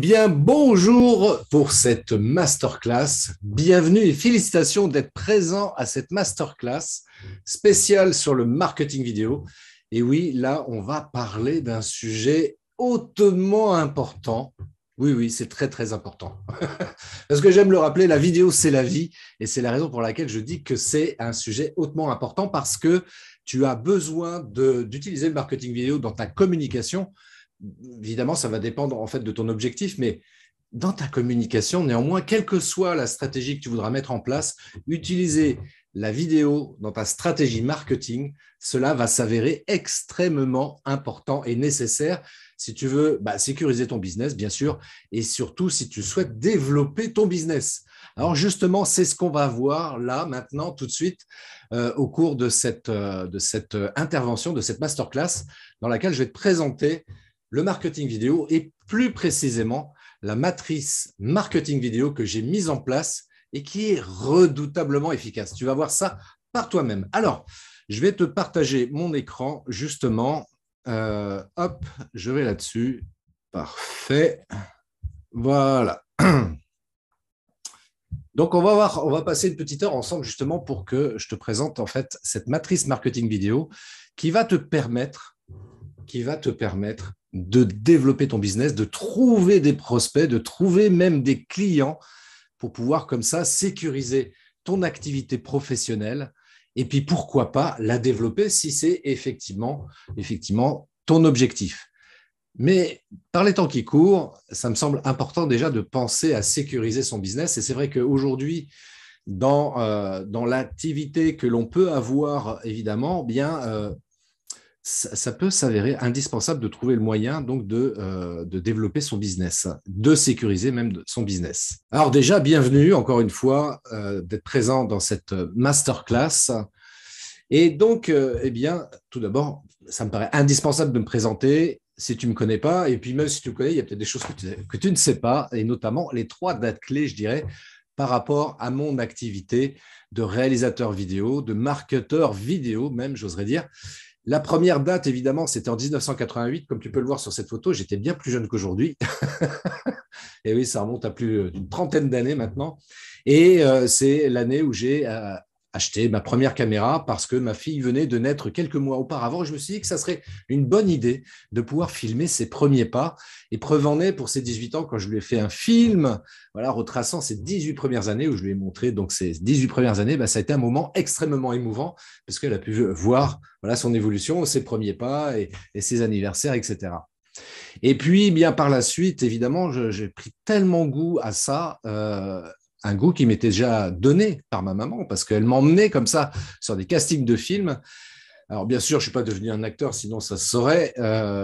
bien, bonjour pour cette masterclass. Bienvenue et félicitations d'être présent à cette masterclass spéciale sur le marketing vidéo. Et oui, là, on va parler d'un sujet hautement important. Oui, c'est très, très important. Parce que j'aime le rappeler, la vidéo, c'est la vie. Et c'est la raison pour laquelle je dis que c'est un sujet hautement important parce que tu as besoin d'utiliser le marketing vidéo dans ta communication. Évidemment, ça va dépendre en fait de ton objectif, mais dans ta communication, néanmoins, quelle que soit la stratégie que tu voudras mettre en place, utiliser la vidéo dans ta stratégie marketing, cela va s'avérer extrêmement important et nécessaire si tu veux sécuriser ton business, bien sûr, et surtout si tu souhaites développer ton business. Alors justement, c'est ce qu'on va voir là, maintenant, tout de suite, au cours de cette intervention, de cette masterclass, dans laquelle je vais te présenter le marketing vidéo et plus précisément la matrice marketing vidéo que j'ai mise en place et qui est redoutablement efficace. Tu vas voir ça par toi-même. Alors, je vais te partager mon écran justement. Hop, je vais là-dessus. Parfait. Voilà. Donc, on va passer une petite heure ensemble justement pour que je te présente en fait cette matrice marketing vidéo qui va te permettre de développer ton business, de trouver des prospects, de trouver même des clients pour pouvoir comme ça sécuriser ton activité professionnelle et puis pourquoi pas la développer si c'est effectivement ton objectif. Mais par les temps qui courent, ça me semble important déjà de penser à sécuriser son business et c'est vrai qu'aujourd'hui, dans l'activité que l'on peut avoir, évidemment, ça peut s'avérer indispensable de trouver le moyen donc de développer son business, de sécuriser même son business. Alors déjà, bienvenue encore une fois d'être présent dans cette masterclass. Et donc, tout d'abord, ça me paraît indispensable de me présenter si tu ne me connais pas. Et puis même si tu me connais, il y a peut-être des choses que tu ne sais pas, et notamment les 3 dates clés, je dirais, par rapport à mon activité de réalisateur vidéo, de marketeur vidéo même, j'oserais dire. La première date, évidemment, c'était en 1988. Comme tu peux le voir sur cette photo, j'étais bien plus jeune qu'aujourd'hui. Et oui, ça remonte à plus d'une trentaine d'années maintenant. Et c'est l'année où j'ai acheté ma première caméra parce que ma fille venait de naître quelques mois auparavant. Je me suis dit que ça serait une bonne idée de pouvoir filmer ses premiers pas. Et preuve en est, pour ses 18 ans, quand je lui ai fait un film, voilà, retraçant ses 18 premières années, où je lui ai montré donc ces 18 premières années, ça a été un moment extrêmement émouvant parce qu'elle a pu voir son évolution, ses premiers pas et ses anniversaires, etc. Et puis, bien par la suite, évidemment, j'ai pris tellement goût à ça, un goût qui m'était déjà donné par ma maman, parce qu'elle m'emmenait comme ça sur des castings de films. Alors, bien sûr, je ne suis pas devenu un acteur, sinon ça se saurait,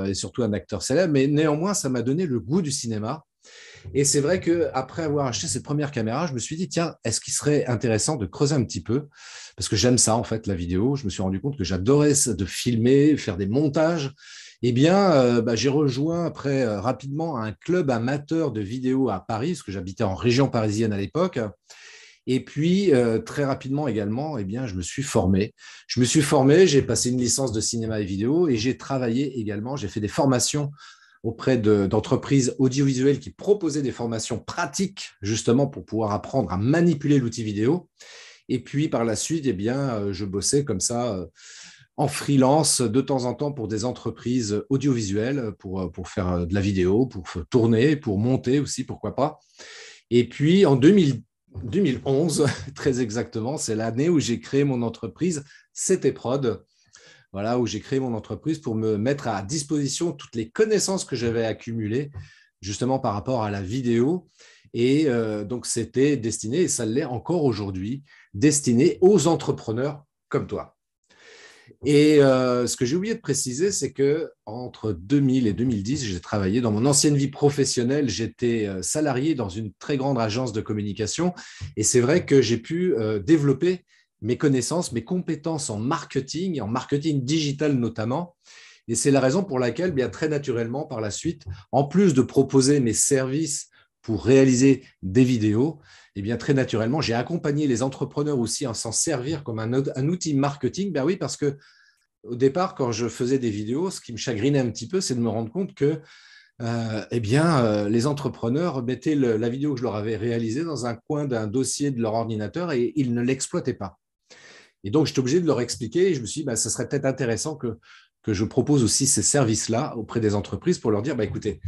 et surtout un acteur célèbre, mais néanmoins, ça m'a donné le goût du cinéma. Et c'est vrai qu'après avoir acheté cette première caméra, je me suis dit, tiens, est-ce qu'il serait intéressant de creuser un petit peu? Parce que j'aime ça, en fait, la vidéo. Je me suis rendu compte que j'adorais de filmer, faire des montages. J'ai rejoint après rapidement un club amateur de vidéo à Paris, parce que j'habitais en région parisienne à l'époque. Et puis, très rapidement également, je me suis formé. J'ai passé une licence de cinéma et vidéo et j'ai travaillé également. J'ai fait des formations auprès d'entreprises audiovisuelles qui proposaient des formations pratiques, justement pour pouvoir apprendre à manipuler l'outil vidéo. Et puis, par la suite, je bossais comme ça en freelance de temps en temps pour des entreprises audiovisuelles, pour faire de la vidéo, pour tourner, pour monter aussi, pourquoi pas. Et puis, en 2011, très exactement, c'est l'année où j'ai créé mon entreprise, C'était Prod. Voilà, où j'ai créé mon entreprise pour me mettre à disposition toutes les connaissances que j'avais accumulées justement par rapport à la vidéo. Et donc, c'était destiné, et ça l'est encore aujourd'hui, destiné aux entrepreneurs comme toi. Et ce que j'ai oublié de préciser, c'est qu'entre 2000 et 2010, j'ai travaillé dans mon ancienne vie professionnelle. J'étais salarié dans une très grande agence de communication. Et c'est vrai que j'ai pu développer mes connaissances, mes compétences en marketing digital notamment. Et c'est la raison pour laquelle, bien très naturellement, par la suite, en plus de proposer mes services pour réaliser des vidéos, très naturellement, j'ai accompagné les entrepreneurs aussi à s'en servir comme un outil marketing. Ben oui, parce que au départ, quand je faisais des vidéos, ce qui me chagrinait un petit peu, c'est de me rendre compte que eh bien, les entrepreneurs mettaient la vidéo que je leur avais réalisée dans un coin d'un dossier de leur ordinateur et ils ne l'exploitaient pas. Et donc, j'étais obligé de leur expliquer. Et je me suis dit, bah, ça serait peut-être intéressant que je propose aussi ces services-là auprès des entreprises pour leur dire, bah, écoutez,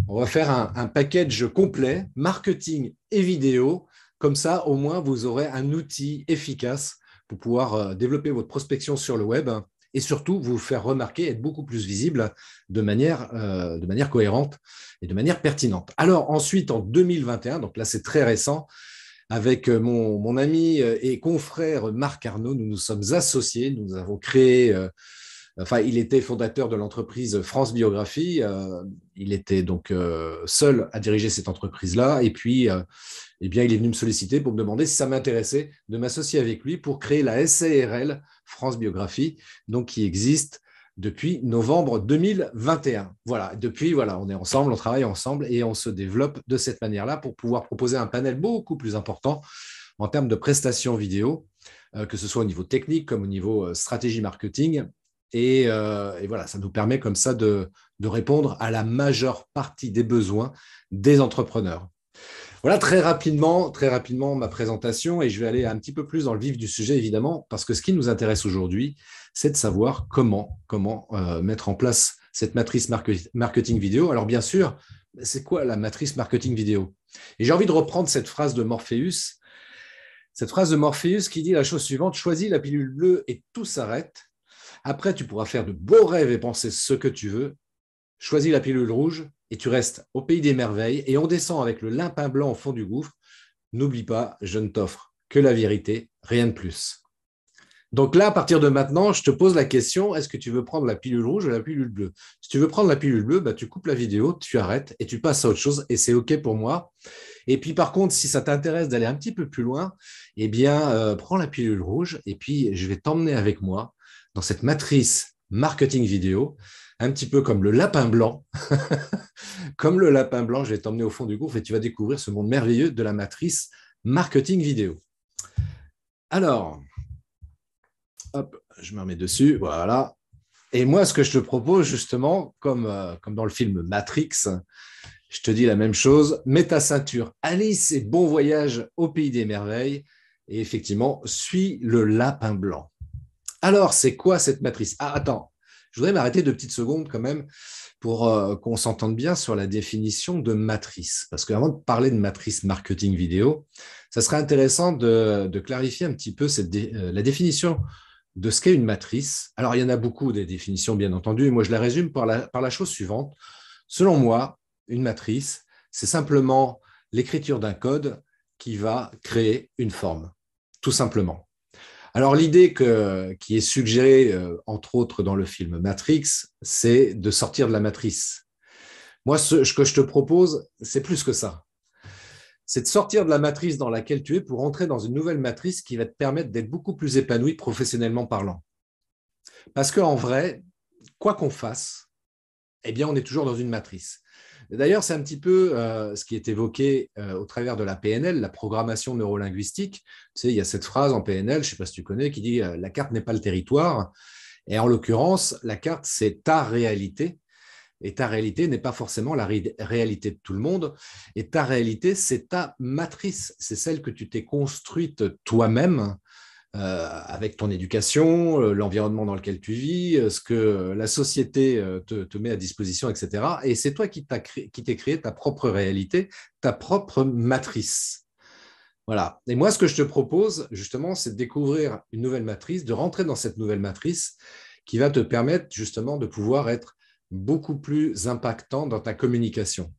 on va faire un package complet, marketing et vidéo. Comme ça, au moins, vous aurez un outil efficace pour pouvoir développer votre prospection sur le web et surtout vous faire remarquer, être beaucoup plus visible de manière cohérente et de manière pertinente. Alors ensuite, en 2021, donc là c'est très récent, avec mon ami et confrère Marc Arnaud, nous nous sommes associés, nous avons créé enfin, il était fondateur de l'entreprise France Biographie. Il était donc seul à diriger cette entreprise-là. Et puis, eh bien, il est venu me solliciter pour me demander si ça m'intéressait de m'associer avec lui pour créer la SARL France Biographie, donc qui existe depuis novembre 2021. Voilà, depuis, voilà, on est ensemble, on travaille ensemble et on se développe de cette manière-là pour pouvoir proposer un panel beaucoup plus important en termes de prestations vidéo, que ce soit au niveau technique comme au niveau stratégie marketing. Et voilà, ça nous permet comme ça de répondre à la majeure partie des besoins des entrepreneurs. Voilà très rapidement ma présentation et je vais aller un petit peu plus dans le vif du sujet évidemment parce que ce qui nous intéresse aujourd'hui, c'est de savoir comment mettre en place cette matrice marketing vidéo. Alors bien sûr, c'est quoi la matrice marketing vidéo? Et j'ai envie de reprendre cette phrase de Morpheus qui dit la chose suivante: choisis la pilule bleue et tout s'arrête. Après, tu pourras faire de beaux rêves et penser ce que tu veux. Choisis la pilule rouge et tu restes au pays des merveilles et on descend avec le limpin blanc au fond du gouffre. N'oublie pas, je ne t'offre que la vérité, rien de plus. Donc là, à partir de maintenant, je te pose la question, est-ce que tu veux prendre la pilule rouge ou la pilule bleue? Si tu veux prendre la pilule bleue, bah, tu coupes la vidéo, tu arrêtes et tu passes à autre chose et c'est OK pour moi. Et puis par contre, si ça t'intéresse d'aller un petit peu plus loin, eh bien, prends la pilule rouge et puis je vais t'emmener avec moi dans cette matrice marketing vidéo, un petit peu comme le lapin blanc. Comme le lapin blanc, je vais t'emmener au fond du gouffre et tu vas découvrir ce monde merveilleux de la matrice marketing vidéo. Alors, hop, je me remets dessus, voilà. Et moi, ce que je te propose, justement, comme dans le film Matrix, je te dis la même chose, mets ta ceinture, Alice et bon voyage au pays des merveilles, et effectivement, suis le lapin blanc. Alors, c'est quoi cette matrice? Ah, attends, je voudrais m'arrêter 2 petites secondes quand même pour qu'on s'entende bien sur la définition de matrice. Parce qu'avant de parler de matrice marketing vidéo, ça serait intéressant de clarifier un petit peu la définition de ce qu'est une matrice. Alors, il y en a beaucoup des définitions, bien entendu, et moi, je la résume par la chose suivante. Selon moi, une matrice, c'est simplement l'écriture d'un code qui va créer une forme, tout simplement. Alors, l'idée qui est suggérée, entre autres, dans le film Matrix, c'est de sortir de la matrice. Moi, ce que je te propose, c'est plus que ça. C'est de sortir de la matrice dans laquelle tu es pour entrer dans une nouvelle matrice qui va te permettre d'être beaucoup plus épanoui professionnellement parlant. Parce qu'en vrai, quoi qu'on fasse, eh bien, on est toujours dans une matrice. D'ailleurs, c'est un petit peu ce qui est évoqué au travers de la PNL, la programmation neurolinguistique. Tu sais, il y a cette phrase en PNL, je ne sais pas si tu connais, qui dit la carte n'est pas le territoire. Et en l'occurrence, la carte, c'est ta réalité. Et ta réalité n'est pas forcément la réalité de tout le monde. Et ta réalité, c'est ta matrice. C'est celle que tu t'es construite toi-même avec ton éducation, l'environnement dans lequel tu vis, ce que la société te met à disposition, etc. Et c'est toi qui t'es créé ta propre réalité, ta propre matrice. Voilà. Et moi, ce que je te propose, justement, c'est de découvrir une nouvelle matrice, de rentrer dans cette nouvelle matrice qui va te permettre, justement, de pouvoir être beaucoup plus impactant dans ta communication.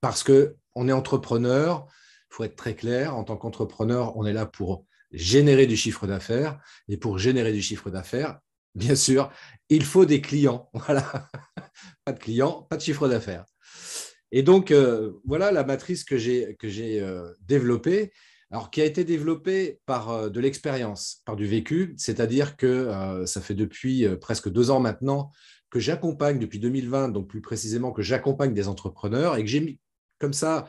Parce qu'on est entrepreneur, il faut être très clair, en tant qu'entrepreneur, on est là pour générer du chiffre d'affaires. Et pour générer du chiffre d'affaires, bien sûr, il faut des clients. Voilà. Pas de clients, pas de chiffre d'affaires. Et donc, voilà la matrice que j'ai développée, alors qui a été développée par de l'expérience, par du vécu, c'est-à-dire que ça fait depuis presque 2 ans maintenant que j'accompagne, depuis 2020, donc plus précisément que j'accompagne des entrepreneurs et que j'ai mis comme ça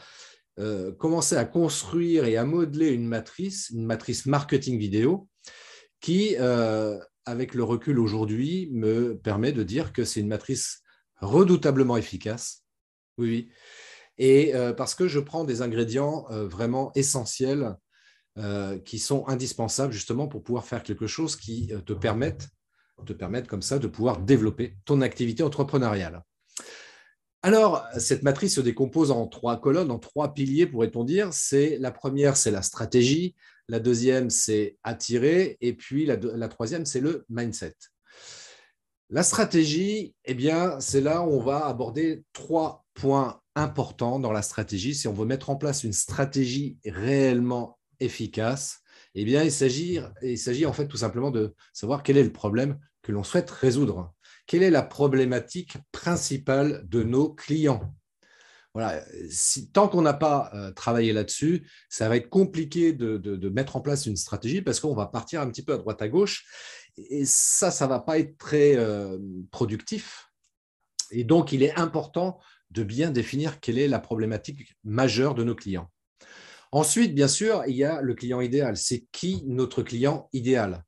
commencé à construire et à modeler une matrice marketing vidéo qui, avec le recul aujourd'hui, me permet de dire que c'est une matrice redoutablement efficace oui, oui. Et parce que je prends des ingrédients vraiment essentiels qui sont indispensables justement pour pouvoir faire quelque chose qui te permettent comme ça de pouvoir développer ton activité entrepreneuriale. Alors, cette matrice se décompose en 3 colonnes, en 3 piliers, pourrait-on dire. La première, c'est la stratégie. La deuxième, c'est attirer. Et puis, la troisième, c'est le mindset. La stratégie, eh bien, c'est là où on va aborder 3 points importants dans la stratégie. Si on veut mettre en place une stratégie réellement efficace, eh bien, il s'agit en fait tout simplement de savoir quel est le problème que l'on souhaite résoudre. Quelle est la problématique principale de nos clients? Voilà, tant qu'on n'a pas travaillé là-dessus, ça va être compliqué de mettre en place une stratégie parce qu'on va partir un petit peu à droite à gauche et ça ne va pas être très productif. Et donc, il est important de bien définir quelle est la problématique majeure de nos clients. Ensuite, bien sûr, il y a le client idéal. C'est qui notre client idéal?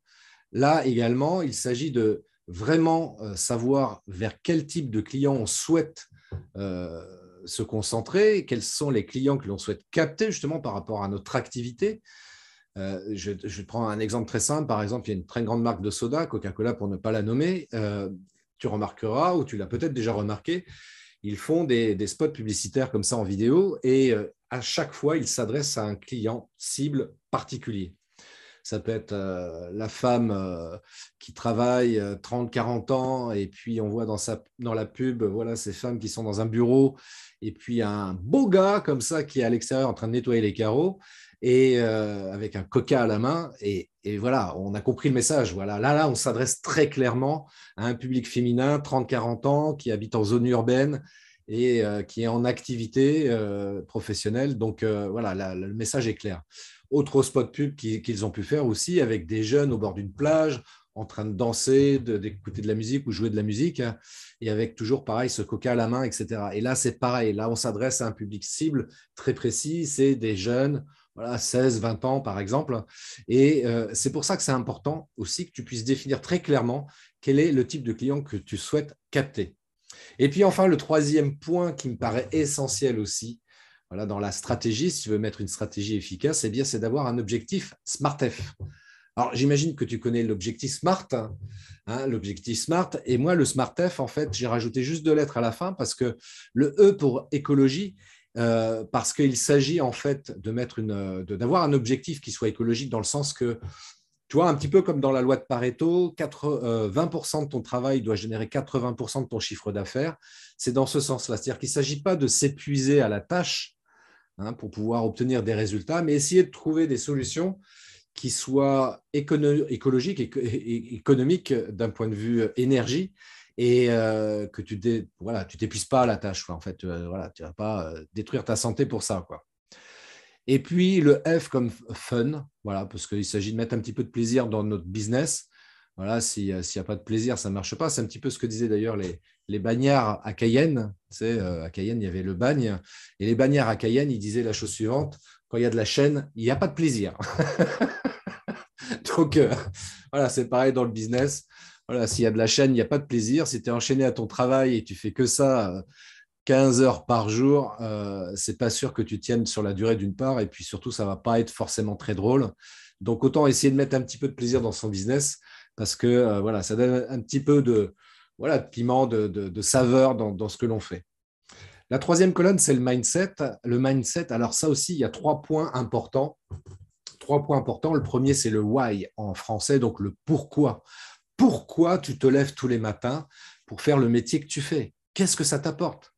Là également, il s'agit de vraiment savoir vers quel type de client on souhaite se concentrer, quels sont les clients que l'on souhaite capter justement par rapport à notre activité. Je prends un exemple très simple. Par exemple, il y a une très grande marque de soda, Coca-Cola pour ne pas la nommer. Tu remarqueras, ou tu l'as peut-être déjà remarqué, ils font des spots publicitaires comme ça en vidéo et à chaque fois, ils s'adressent à un client cible particulier. Ça peut être la femme qui travaille 30-40 ans et puis on voit dans la pub, voilà, ces femmes qui sont dans un bureau et puis un beau gars comme ça qui est à l'extérieur en train de nettoyer les carreaux et avec un coca à la main et voilà, on a compris le message. Voilà, là, on s'adresse très clairement à un public féminin, 30-40 ans, qui habite en zone urbaine et qui est en activité professionnelle. Donc voilà, le message est clair. Autre spot pub qu'ils ont pu faire aussi avec des jeunes au bord d'une plage en train de danser, d'écouter de la musique ou jouer de la musique, hein, et avec toujours pareil ce coca à la main, etc. Et là, c'est pareil. Là, on s'adresse à un public cible très précis. C'est des jeunes, voilà, 16, 20 ans par exemple. Et c'est pour ça que c'est important aussi que tu puisses définir très clairement quel est le type de client que tu souhaites capter. Et puis enfin, le troisième point qui me paraît essentiel aussi, voilà, dans la stratégie, si tu veux mettre une stratégie efficace, eh bien, c'est d'avoir un objectif SMART-F. Alors, j'imagine que tu connais l'objectif SMART, hein, l'objectif SMART. Et moi, le SMART-F, en fait, j'ai rajouté juste 2 lettres à la fin parce que le E pour écologie, parce qu'il s'agit en fait d'avoir un objectif qui soit écologique dans le sens que tu vois, un petit peu comme dans la loi de Pareto, 20% de ton travail doit générer 80% de ton chiffre d'affaires. C'est dans ce sens-là. C'est-à-dire qu'il ne s'agit pas de s'épuiser à la tâche, hein, pour pouvoir obtenir des résultats, mais essayer de trouver des solutions qui soient écologiques et économiques d'un point de vue énergie et que tu t'épuises pas à la tâche. Quoi. En fait, voilà, tu ne vas pas détruire ta santé pour ça. Quoi. Et puis le F comme fun, voilà, parce qu'il s'agit de mettre un petit peu de plaisir dans notre business. Voilà, s'il n'y a pas de plaisir, ça ne marche pas. C'est un petit peu ce que disaient d'ailleurs les bagnards à Cayenne. Tu sais, à Cayenne, il y avait le bagne. Et les bagnards à Cayenne, ils disaient la chose suivante, quand il y a de la chaîne, il n'y a pas de plaisir. Donc, voilà, c'est pareil dans le business. Voilà, s'il y a de la chaîne, il n'y a pas de plaisir. Si tu es enchaîné à ton travail et tu fais que ça 15 heures par jour, c'est pas sûr que tu tiennes sur la durée d'une part, et puis surtout, ça va pas être forcément très drôle. Donc, autant essayer de mettre un petit peu de plaisir dans son business, parce que voilà, ça donne un petit peu de piment, de saveur dans ce que l'on fait. La troisième colonne, c'est le mindset. Le mindset, alors ça aussi, il y a 3 points importants. 3 points importants. Le premier, c'est le why en français, donc le pourquoi. Pourquoi tu te lèves tous les matins pour faire le métier que tu fais? Qu'est-ce que ça t'apporte?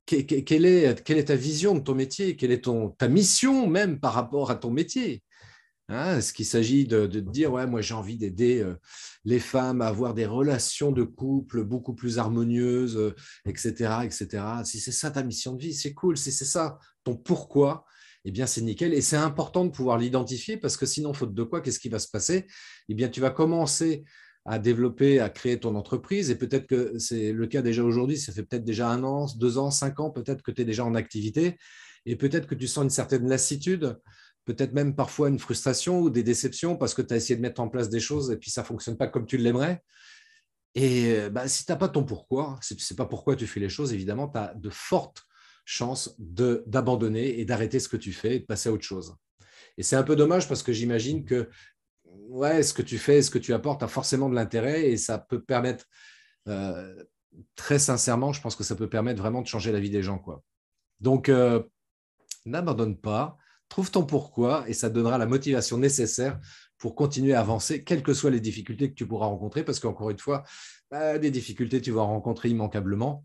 Quelle est ta vision de ton métier? Quelle est ta mission même par rapport à ton métier? Hein, est-ce qu'il s'agit de te dire, ouais, moi j'ai envie d'aider les femmes à avoir des relations de couple beaucoup plus harmonieuses, etc., etc. Si c'est ça ta mission de vie, c'est cool. Si c'est ça ton pourquoi, eh bien c'est nickel. Et c'est important de pouvoir l'identifier parce que sinon, faute de quoi, qu'est-ce qui va se passer? Eh bien, tu vas commencer à développer, à créer ton entreprise. Et peut-être que c'est le cas déjà aujourd'hui, ça fait peut-être déjà 1 an, 2 ans, 5 ans, peut-être que tu es déjà en activité. Et peut-être que tu sens une certaine lassitude, peut-être même parfois une frustration ou des déceptions parce que tu as essayé de mettre en place des choses et puis ça ne fonctionne pas comme tu l'aimerais. Et bah, si tu n'as pas ton pourquoi, si tu ne sais pas pourquoi tu fais les choses, évidemment, tu as de fortes chance d'abandonner et d'arrêter ce que tu fais et de passer à autre chose. Et c'est un peu dommage parce que j'imagine que ouais, ce que tu fais, ce que tu apportes a forcément de l'intérêt et ça peut permettre, euh, très sincèrement, je pense que ça peut permettre vraiment de changer la vie des gens, quoi. Donc, n'abandonne pas, trouve ton pourquoi et ça te donnera la motivation nécessaire pour continuer à avancer, quelles que soient les difficultés que tu pourras rencontrer, parce qu'encore une fois, des difficultés, tu vas en rencontrer immanquablement.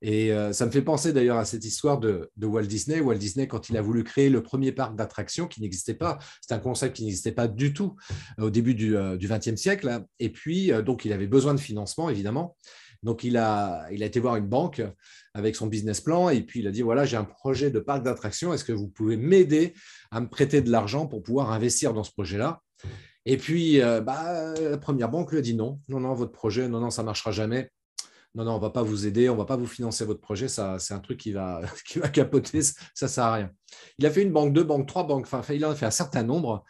Et ça me fait penser d'ailleurs à cette histoire de Walt Disney. Walt Disney, quand il a voulu créer le premier parc d'attractions qui n'existait pas, c'est un concept qui n'existait pas du tout au début du XXe siècle. Hein. Et puis, donc, il avait besoin de financement, évidemment. Donc, il a été voir une banque avec son business plan et puis il a dit, voilà, j'ai un projet de parc d'attractions. Est-ce que vous pouvez m'aider à me prêter de l'argent pour pouvoir investir dans ce projet-là? Et puis, la première banque lui a dit non, non, non, votre projet, non, non, ça ne marchera jamais. Non, non, on ne va pas vous aider, on ne va pas vous financer votre projet, ça, c'est un truc qui va, qui va capoter, ça ne sert à rien. Il a fait une banque, deux banques, trois banques, enfin, il en a fait un certain nombre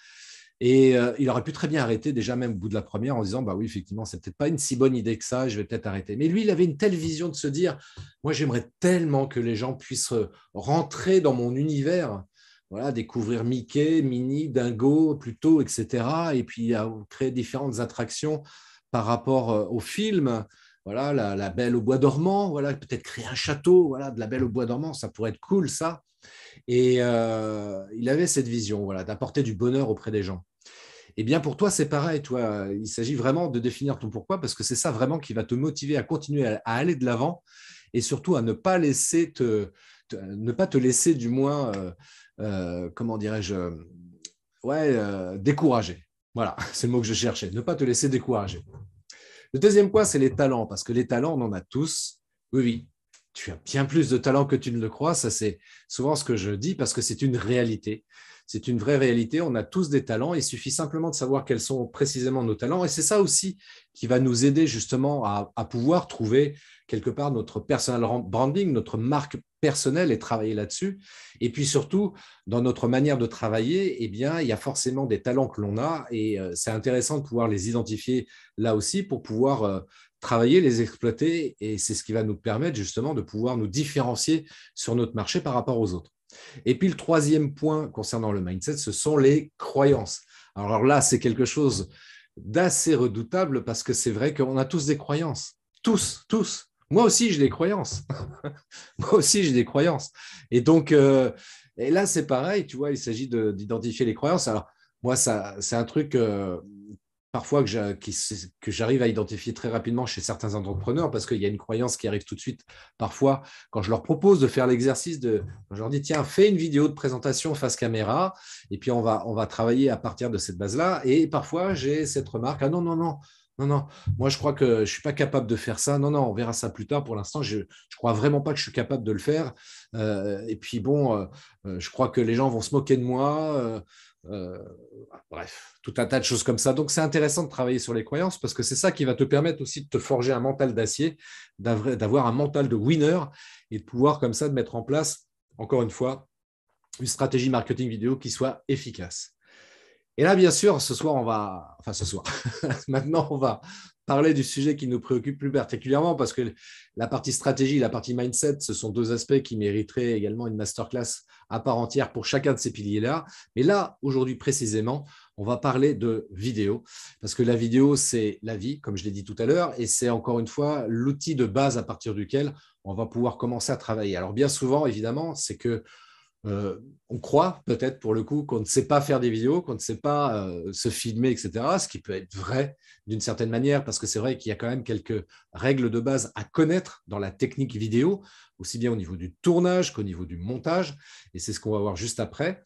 et il aurait pu très bien arrêter déjà même au bout de la première en disant, bah oui, effectivement, c'est peut-être pas une si bonne idée que ça, je vais peut-être arrêter. Mais lui, il avait une telle vision de se dire, moi, j'aimerais tellement que les gens puissent rentrer dans mon univers, voilà, découvrir Mickey, Minnie, Dingo, Pluto, etc. Et puis créer différentes attractions par rapport au film. Voilà, la Belle au bois dormant, voilà, peut-être créer un château, voilà, de la Belle au bois dormant, ça pourrait être cool, ça. Et il avait cette vision, voilà, d'apporter du bonheur auprès des gens. Et bien pour toi, c'est pareil, toi. Il s'agit vraiment de définir ton pourquoi, parce que c'est ça vraiment qui va te motiver à continuer à aller de l'avant et surtout à ne pas ne pas te laisser du moins, comment dirais-je, ouais, décourager. Voilà, c'est le mot que je cherchais. Ne pas te laisser décourager. Le deuxième point, c'est les talents, parce que les talents, on en a tous. Oui, oui, tu as bien plus de talents que tu ne le crois. Ça, c'est souvent ce que je dis, parce que c'est une réalité. C'est une vraie réalité. On a tous des talents. Il suffit simplement de savoir quels sont précisément nos talents. Et c'est ça aussi qui va nous aider justement à pouvoir trouver quelque part notre personal branding, notre marque personnelle et travailler là-dessus. Et puis surtout, dans notre manière de travailler, eh bien, il y a forcément des talents que l'on a et c'est intéressant de pouvoir les identifier là aussi pour pouvoir travailler, les exploiter et c'est ce qui va nous permettre justement de pouvoir nous différencier sur notre marché par rapport aux autres. Et puis le troisième point concernant le mindset, ce sont les croyances. Alors là, c'est quelque chose d'assez redoutable parce que c'est vrai qu'on a tous des croyances. Tous, tous. Moi aussi, j'ai des croyances. Moi aussi, j'ai des croyances. Et donc, et là, c'est pareil, tu vois, il s'agit d'identifier les croyances. Alors, moi, c'est un truc parfois que j'arrive à identifier très rapidement chez certains entrepreneurs parce qu'il y a une croyance qui arrive tout de suite. Parfois, quand je leur propose de faire l'exercice je leur dis, tiens, fais une vidéo de présentation face caméra et puis on va travailler à partir de cette base-là. Et parfois, j'ai cette remarque, ah non, non, non, non, non, moi, je crois que je ne suis pas capable de faire ça. Non, non, on verra ça plus tard. Pour l'instant, je ne crois vraiment pas que je suis capable de le faire. Et puis, bon, je crois que les gens vont se moquer de moi. Euh, Bref, tout un tas de choses comme ça. Donc, c'est intéressant de travailler sur les croyances parce que c'est ça qui va te permettre aussi de te forger un mental d'acier, d'avoir un mental de winner et de pouvoir comme ça de mettre en place, encore une fois, une stratégie marketing vidéo qui soit efficace. Et là, bien sûr, ce soir, maintenant, on va parler du sujet qui nous préoccupe plus particulièrement parce que la partie stratégie, la partie mindset, ce sont deux aspects qui mériteraient également une masterclass à part entière pour chacun de ces piliers-là. Mais là, aujourd'hui précisément, on va parler de vidéo parce que la vidéo, c'est la vie, comme je l'ai dit tout à l'heure, et c'est encore une fois l'outil de base à partir duquel on va pouvoir commencer à travailler. Alors, bien souvent, évidemment, c'est que on croit peut-être pour le coup qu'on ne sait pas faire des vidéos, qu'on ne sait pas se filmer, etc. Ce qui peut être vrai d'une certaine manière, parce que c'est vrai qu'il y a quand même quelques règles de base à connaître dans la technique vidéo, aussi bien au niveau du tournage qu'au niveau du montage, et c'est ce qu'on va voir juste après.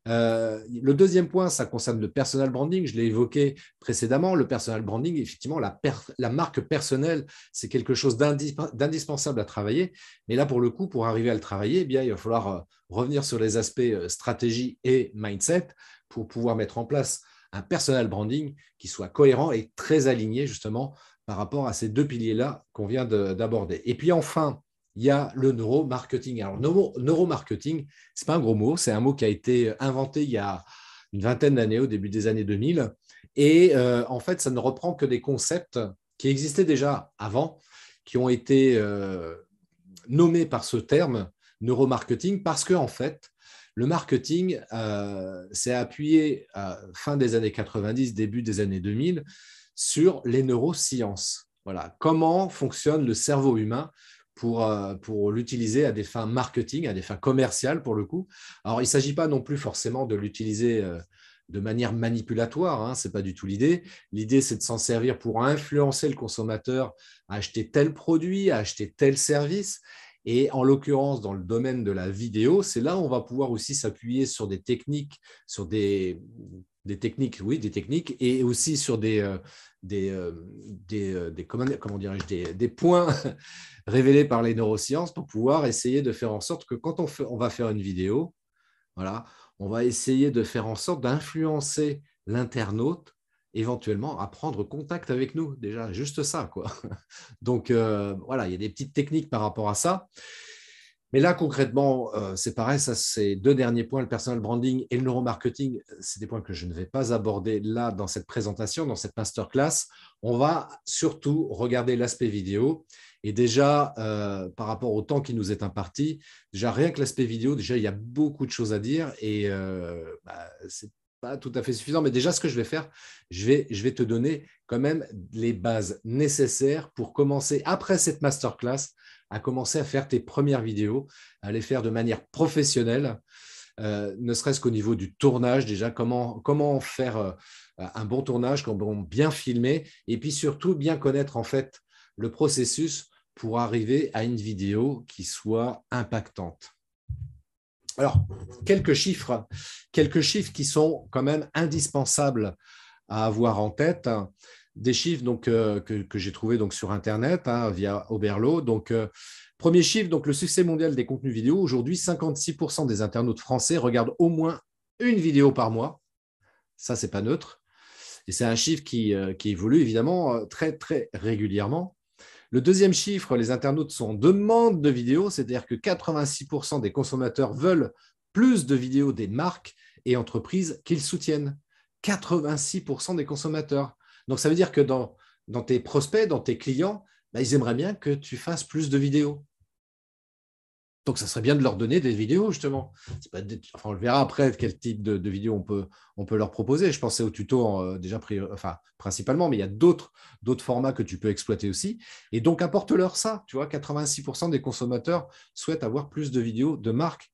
Le deuxième point, ça concerne le personal branding. Je l'ai évoqué précédemment. Le personal branding, effectivement, la marque personnelle, c'est quelque chose d'indispensable à travailler. Mais là, pour le coup, pour arriver à le travailler, eh bien, il va falloir revenir sur les aspects stratégie et mindset pour pouvoir mettre en place un personal branding qui soit cohérent et très aligné justement par rapport à ces deux piliers-là qu'on vient d'aborder. Et puis enfin, il y a le neuromarketing. Alors, neuromarketing, ce n'est pas un gros mot, c'est un mot qui a été inventé il y a une vingtaine d'années, au début des années 2000. Et en fait, ça ne reprend que des concepts qui existaient déjà avant, qui ont été nommés par ce terme neuromarketing parce que, en fait, le marketing s'est appuyé à fin des années 90, début des années 2000 sur les neurosciences. Voilà, comment fonctionne le cerveau humain pour l'utiliser à des fins marketing, à des fins commerciales pour le coup. Alors, il ne s'agit pas non plus forcément de l'utiliser de manière manipulatoire, hein, ce n'est pas du tout l'idée. L'idée, c'est de s'en servir pour influencer le consommateur à acheter tel produit, à acheter tel service. Et en l'occurrence, dans le domaine de la vidéo, c'est là où on va pouvoir aussi s'appuyer sur des techniques, sur des techniques, oui, des techniques, et aussi sur comment dirais-je, des points révélés par les neurosciences pour pouvoir essayer de faire en sorte que quand on va faire une vidéo, voilà, on va essayer de faire en sorte d'influencer l'internaute éventuellement à prendre contact avec nous, déjà, juste ça, quoi. Donc, voilà, il y a des petites techniques par rapport à ça. Mais là, concrètement, c'est pareil, ça, c'est deux derniers points, le personal branding et le neuromarketing. C'est des points que je ne vais pas aborder là dans cette présentation, dans cette masterclass. On va surtout regarder l'aspect vidéo. Et déjà, par rapport au temps qui nous est imparti, déjà, rien que l'aspect vidéo, déjà, il y a beaucoup de choses à dire et c'est pas tout à fait suffisant. Mais déjà, ce que je vais faire, je vais te donner quand même les bases nécessaires pour commencer, après cette masterclass, à commencer à faire tes premières vidéos, à les faire de manière professionnelle, ne serait-ce qu'au niveau du tournage, déjà, comment faire un bon tournage, comment bien filmer, et puis surtout bien connaître en fait le processus pour arriver à une vidéo qui soit impactante. Alors, quelques chiffres qui sont quand même indispensables à avoir en tête. Des chiffres donc, que j'ai trouvés donc, sur Internet via Oberlo. Donc, premier chiffre, donc, le succès mondial des contenus vidéo. Aujourd'hui, 56% des internautes français regardent au moins une vidéo par mois. Ça, ce n'est pas neutre. Et c'est un chiffre qui évolue évidemment très, très régulièrement. Le deuxième chiffre, les internautes sont en demande de vidéos, c'est-à-dire que 86% des consommateurs veulent plus de vidéos des marques et entreprises qu'ils soutiennent. 86% des consommateurs. Donc, ça veut dire que dans tes prospects, dans tes clients, ils aimeraient bien que tu fasses plus de vidéos. Donc, ça serait bien de leur donner des vidéos, justement. On le verra après quel type de vidéos on peut leur proposer. Je pensais aux tutos déjà principalement, mais il y a d'autres formats que tu peux exploiter aussi. Et donc, apporte-leur ça. Tu vois, 86% des consommateurs souhaitent avoir plus de vidéos de marques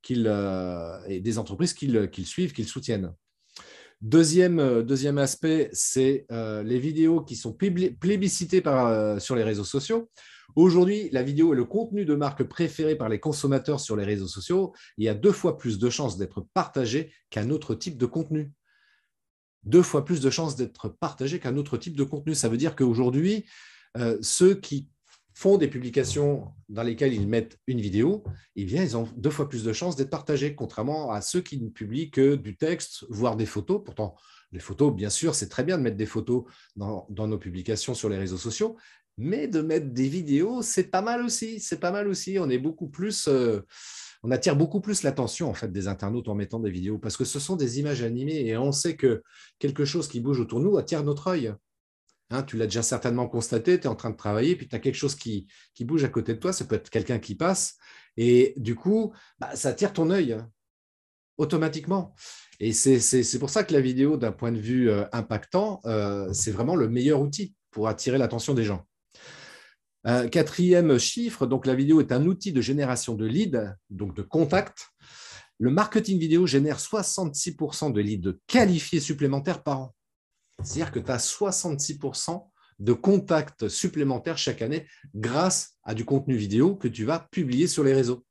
et des entreprises qu'ils suivent, qu'ils soutiennent. Deuxième aspect, c'est les vidéos qui sont plébiscitées sur les réseaux sociaux. Aujourd'hui, la vidéo est le contenu de marque préféré par les consommateurs sur les réseaux sociaux. Il y a 2 fois plus de chances d'être partagé qu'un autre type de contenu. 2 fois plus de chances d'être partagé qu'un autre type de contenu. Ça veut dire qu'aujourd'hui, ceux qui font des publications dans lesquelles ils mettent une vidéo, eh bien, ils ont 2 fois plus de chances d'être partagés, contrairement à ceux qui ne publient que du texte, voire des photos. Pourtant, les photos, bien sûr, c'est très bien de mettre des photos dans nos publications sur les réseaux sociaux, mais de mettre des vidéos, c'est pas mal aussi. C'est pas mal aussi. On est beaucoup plus, on attire beaucoup plus l'attention en fait des internautes en mettant des vidéos parce que ce sont des images animées et on sait que quelque chose qui bouge autour de nous attire notre œil. Hein, tu l'as déjà certainement constaté, tu es en train de travailler, puis tu as quelque chose qui bouge à côté de toi, ça peut être quelqu'un qui passe, et du coup, ça attire ton œil automatiquement. Et c'est pour ça que la vidéo, d'un point de vue impactant, c'est vraiment le meilleur outil pour attirer l'attention des gens. Quatrième chiffre, donc la vidéo est un outil de génération de leads, donc de contacts. Le marketing vidéo génère 66% de leads qualifiés supplémentaires par an. C'est-à-dire que tu as 66% de contacts supplémentaires chaque année grâce à du contenu vidéo que tu vas publier sur les réseaux.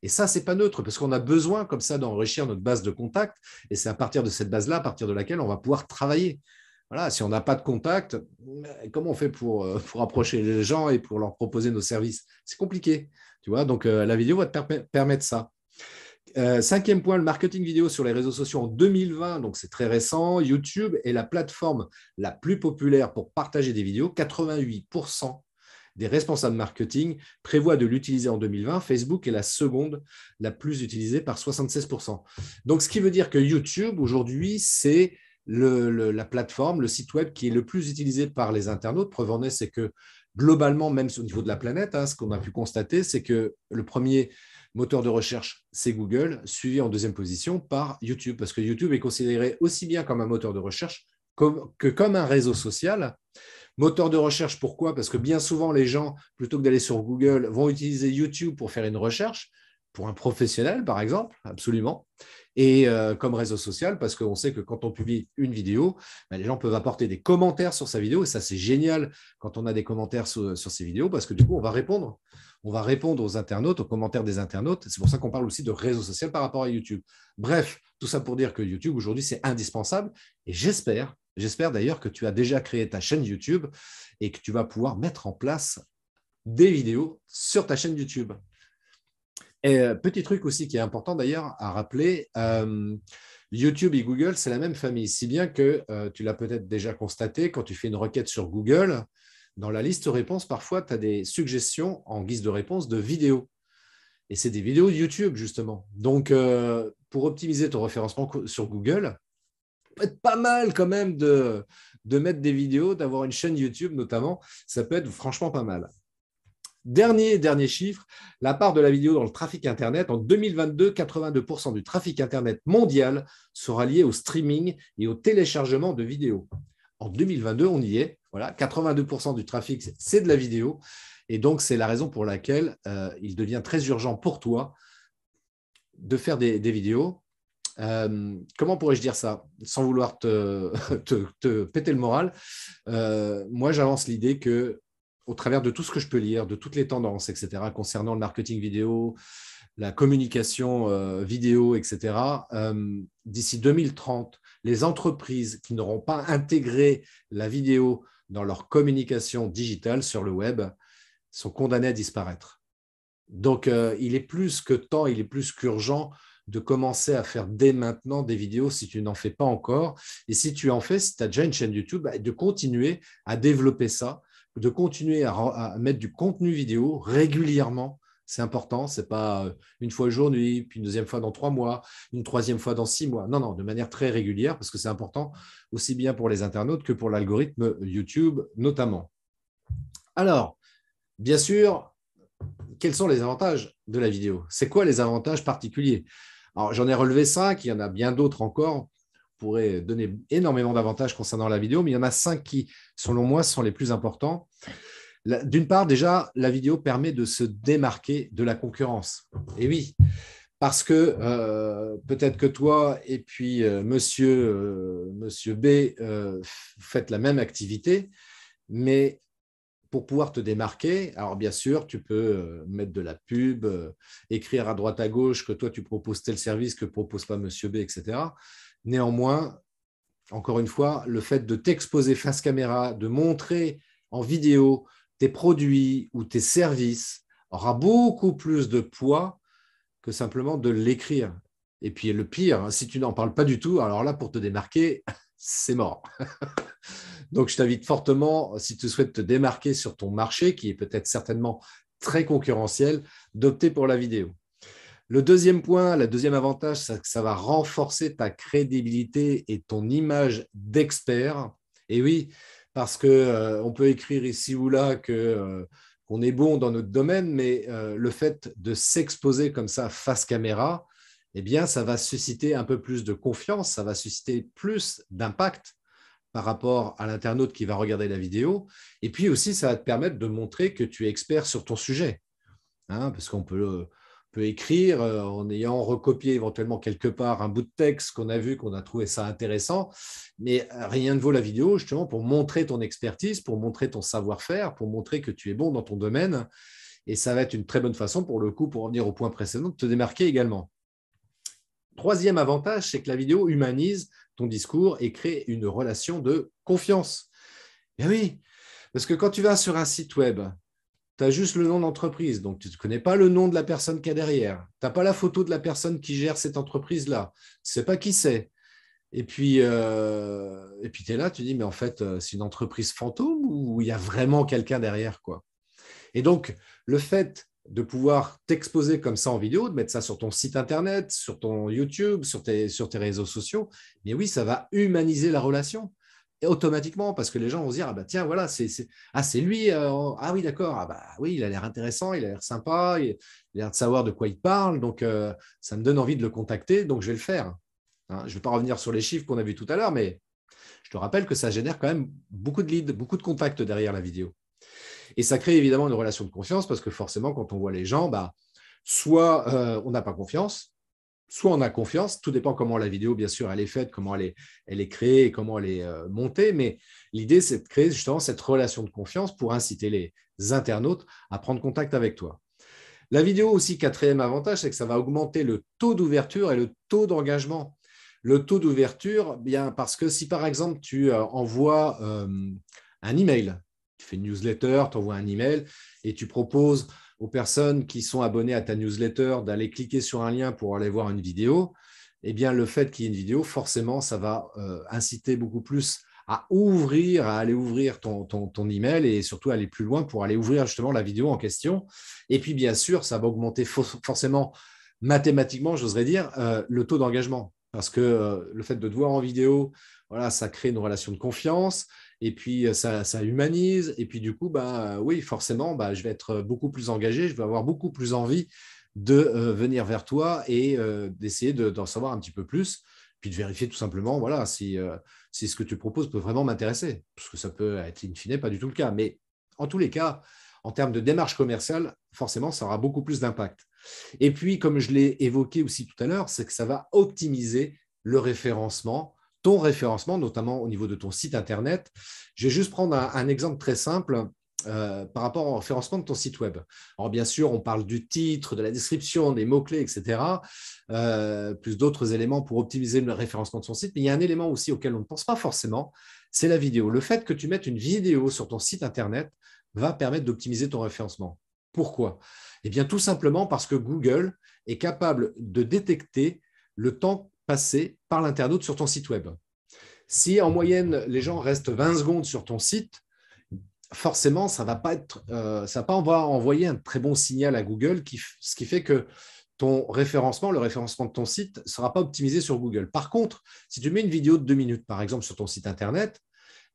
Et ça, ce n'est pas neutre parce qu'on a besoin comme ça d'enrichir notre base de contacts et c'est à partir de cette base-là, à partir de laquelle on va pouvoir travailler. Voilà, si on n'a pas de contact, comment on fait pour approcher les gens et pour leur proposer nos services? C'est compliqué. Tu vois, donc, la vidéo va te permettre ça. 5e point, le marketing vidéo sur les réseaux sociaux en 2020, donc c'est très récent. YouTube est la plateforme la plus populaire pour partager des vidéos. 88% des responsables marketing prévoient de l'utiliser en 2020. Facebook est la seconde la plus utilisée par 76%. Donc, ce qui veut dire que YouTube, aujourd'hui, c'est la plateforme, le site web qui est le plus utilisé par les internautes. Preuve en est, c'est que globalement, même au niveau de la planète, ce qu'on a pu constater, c'est que le premier Moteur de recherche, c'est Google, suivi en deuxième position par YouTube, parce que YouTube est considéré aussi bien comme un moteur de recherche que comme un réseau social. Moteur de recherche, pourquoi? Parce que bien souvent, les gens, plutôt que d'aller sur Google, vont utiliser YouTube pour faire une recherche, pour un professionnel, par exemple, absolument. Et comme réseau social, parce qu'on sait que quand on publie une vidéo, ben, les gens peuvent apporter des commentaires sur sa vidéo, et ça, c'est génial quand on a des commentaires sur ces vidéos, parce que du coup, on va répondre. On va répondre aux internautes, aux commentaires des internautes. C'est pour ça qu'on parle aussi de réseau social par rapport à YouTube. Bref, tout ça pour dire que YouTube, aujourd'hui, c'est indispensable. Et j'espère d'ailleurs que tu as déjà créé ta chaîne YouTube et que tu vas pouvoir mettre en place des vidéos sur ta chaîne YouTube. Et petit truc aussi qui est important d'ailleurs à rappeler, YouTube et Google, c'est la même famille, si bien que tu l'as peut-être déjà constaté, quand tu fais une requête sur Google, dans la liste réponse, parfois, tu as des suggestions en guise de réponse de vidéos. Et c'est des vidéos de YouTube, justement. Donc, pour optimiser ton référencement sur Google, ça peut être pas mal quand même de mettre des vidéos, d'avoir une chaîne YouTube notamment. Ça peut être franchement pas mal. Dernier chiffre, la part de la vidéo dans le trafic Internet. En 2022, 82% du trafic Internet mondial sera lié au streaming et au téléchargement de vidéos. En 2022, on y est. Voilà, 82% du trafic, c'est de la vidéo. Et donc, c'est la raison pour laquelle il devient très urgent pour toi de faire des vidéos. Comment pourrais-je dire ça sans vouloir te péter le moral? Moi, j'avance l'idée que au travers de tout ce que je peux lire, de toutes les tendances, etc., concernant le marketing vidéo, la communication vidéo, etc., d'ici 2030, les entreprises qui n'auront pas intégré la vidéo dans leur communication digitale sur le web sont condamnées à disparaître. Donc, il est plus que temps, il est plus qu'urgent de commencer à faire dès maintenant des vidéos si tu n'en fais pas encore. Et si tu en fais, si tu as déjà une chaîne YouTube, de continuer à développer ça, de continuer à mettre du contenu vidéo régulièrement. C'est important, ce n'est pas une fois aujourd'hui, puis une deuxième fois dans 3 mois, une troisième fois dans 6 mois. Non, non, de manière très régulière, parce que c'est important aussi bien pour les internautes que pour l'algorithme YouTube notamment. Alors, bien sûr, quels sont les avantages de la vidéo? C'est quoi les avantages particuliers? Alors, j'en ai relevé 5, il y en a bien d'autres encore. On pourrait donner énormément d'avantages concernant la vidéo, mais il y en a 5 qui, selon moi, sont les plus importants. D'une part, déjà, la vidéo permet de se démarquer de la concurrence. Et oui, parce que peut-être que toi et puis monsieur B faites la même activité, mais pour pouvoir te démarquer, alors bien sûr, tu peux mettre de la pub, écrire à droite à gauche que toi, tu proposes tel service que ne propose pas monsieur B, etc. Néanmoins, encore une fois, le fait de t'exposer face caméra, de montrer en vidéo tes produits ou tes services aura beaucoup plus de poids que simplement de l'écrire. Et puis le pire, si tu n'en parles pas du tout, alors là, pour te démarquer, c'est mort. Donc, je t'invite fortement, si tu souhaites te démarquer sur ton marché, qui est peut-être certainement très concurrentiel, d'opter pour la vidéo. Le deuxième point, le deuxième avantage, c'est que ça va renforcer ta crédibilité et ton image d'expert. Et oui, parce qu'on peut écrire ici ou là qu'on est bon dans notre domaine, mais le fait de s'exposer comme ça face caméra, eh bien, ça va susciter un peu plus de confiance, ça va susciter plus d'impact par rapport à l'internaute qui va regarder la vidéo. Et puis aussi, ça va te permettre de montrer que tu es expert sur ton sujet. Parce qu'on peut écrire en ayant recopié éventuellement quelque part un bout de texte qu'on a vu, qu'on a trouvé ça intéressant, mais rien ne vaut la vidéo justement pour montrer ton expertise, pour montrer ton savoir-faire, pour montrer que tu es bon dans ton domaine. Et ça va être une très bonne façon pour le coup, pour revenir au point précédent, de te démarquer également. Troisième avantage, c'est que la vidéo humanise ton discours et crée une relation de confiance. Et oui, parce que quand tu vas sur un site web, tu as juste le nom d'entreprise, donc tu ne connais pas le nom de la personne qui est derrière. Tu n'as pas la photo de la personne qui gère cette entreprise-là. Tu ne sais pas qui c'est. Et puis, tu es là, tu dis, mais en fait, c'est une entreprise fantôme ou il y a vraiment quelqu'un derrière, quoi. Et donc, le fait de pouvoir t'exposer comme ça en vidéo, de mettre ça sur ton site internet, sur ton YouTube, sur tes réseaux sociaux, mais oui, ça va humaniser la relation. et automatiquement, parce que les gens vont se dire, ah bah tiens, voilà, c'est lui, ah oui, d'accord, ah bah oui, il a l'air intéressant, il a l'air sympa, il a l'air de savoir de quoi il parle, donc ça me donne envie de le contacter, donc je vais le faire. Hein, je ne vais pas revenir sur les chiffres qu'on a vus tout à l'heure, mais je te rappelle que ça génère quand même beaucoup de leads, beaucoup de contacts derrière la vidéo. Et ça crée évidemment une relation de confiance, parce que forcément, quand on voit les gens, bah, soit on n'a pas confiance, soit on a confiance, tout dépend comment la vidéo, bien sûr, elle est faite, comment elle est créée, comment elle est montée, mais l'idée, c'est de créer justement cette relation de confiance pour inciter les internautes à prendre contact avec toi. La vidéo aussi, quatrième avantage, c'est que ça va augmenter le taux d'ouverture et le taux d'engagement. Le taux d'ouverture, bien parce que si par exemple tu envoies un email, tu fais une newsletter, tu envoies un email et tu proposes aux personnes qui sont abonnées à ta newsletter d'aller cliquer sur un lien pour aller voir une vidéo, eh bien le fait qu'il y ait une vidéo, forcément, ça va inciter beaucoup plus à aller ouvrir ton email et surtout aller plus loin pour aller ouvrir justement la vidéo en question. Et puis, bien sûr, ça va augmenter forcément mathématiquement, j'oserais dire, le taux d'engagement. Parce que le fait de te voir en vidéo, voilà, ça crée une relation de confiance et puis ça humanise. Et puis du coup, bah, oui, forcément, bah, je vais être beaucoup plus engagé, je vais avoir beaucoup plus envie de venir vers toi et d'essayer d'en savoir un petit peu plus, puis de vérifier tout simplement voilà, si ce que tu proposes peut vraiment m'intéresser, parce que ça peut être in fine pas du tout le cas. Mais en tous les cas, en termes de démarche commerciale, forcément, ça aura beaucoup plus d'impact. Et puis, comme je l'ai évoqué aussi tout à l'heure, c'est que ça va optimiser le référencement, ton référencement, notamment au niveau de ton site Internet. Je vais juste prendre un exemple très simple par rapport au référencement de ton site web. Alors, bien sûr, on parle du titre, de la description, des mots-clés, etc., plus d'autres éléments pour optimiser le référencement de son site. Mais il y a un élément aussi auquel on ne pense pas forcément, c'est la vidéo. Le fait que tu mettes une vidéo sur ton site Internet va permettre d'optimiser ton référencement. Pourquoi? Eh bien, tout simplement parce que Google est capable de détecter le temps passé par l'internaute sur ton site web. Si en moyenne, les gens restent 20 secondes sur ton site, forcément, ça va pas envoyer un très bon signal à Google, ce qui fait que ton référencement, le référencement de ton site, ne sera pas optimisé sur Google. Par contre, si tu mets une vidéo de 2 minutes, par exemple, sur ton site Internet,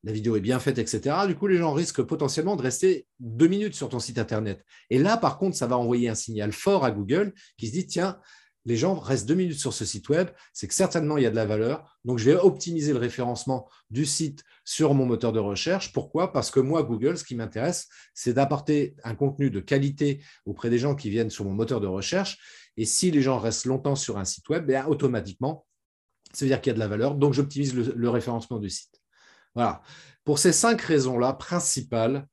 la vidéo est bien faite, etc. Du coup, les gens risquent potentiellement de rester 2 minutes sur ton site Internet. Et là, par contre, ça va envoyer un signal fort à Google qui se dit, tiens, les gens restent 2 minutes sur ce site web, c'est que certainement, il y a de la valeur. Donc, je vais optimiser le référencement du site sur mon moteur de recherche. Pourquoi? Parce que moi, Google, ce qui m'intéresse, c'est d'apporter un contenu de qualité auprès des gens qui viennent sur mon moteur de recherche. Et si les gens restent longtemps sur un site web, bien, automatiquement, ça veut dire qu'il y a de la valeur. Donc, j'optimise le référencement du site. Voilà. Pour ces 5 raisons-là principales,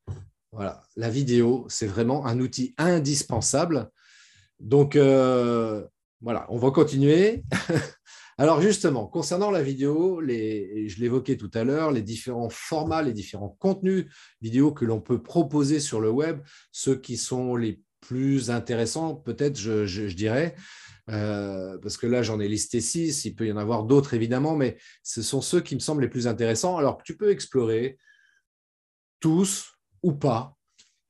voilà, la vidéo, c'est vraiment un outil indispensable. Donc, voilà, on va continuer. Alors, justement, concernant la vidéo, je l'évoquais tout à l'heure, les différents formats, les différents contenus vidéo que l'on peut proposer sur le web, ceux qui sont les plus intéressants, peut-être, je dirais, parce que là, j'en ai listé 6, il peut y en avoir d'autres évidemment, mais ce sont ceux qui me semblent les plus intéressants. Alors que tu peux explorer tous ou pas.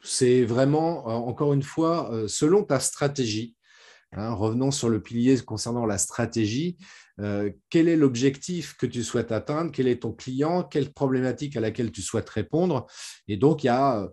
C'est vraiment, encore une fois, selon ta stratégie. Hein, revenons sur le pilier concernant la stratégie. Quel est l'objectif que tu souhaites atteindre? Quel est ton client? Quelle problématique à laquelle tu souhaites répondre? Et donc, il y a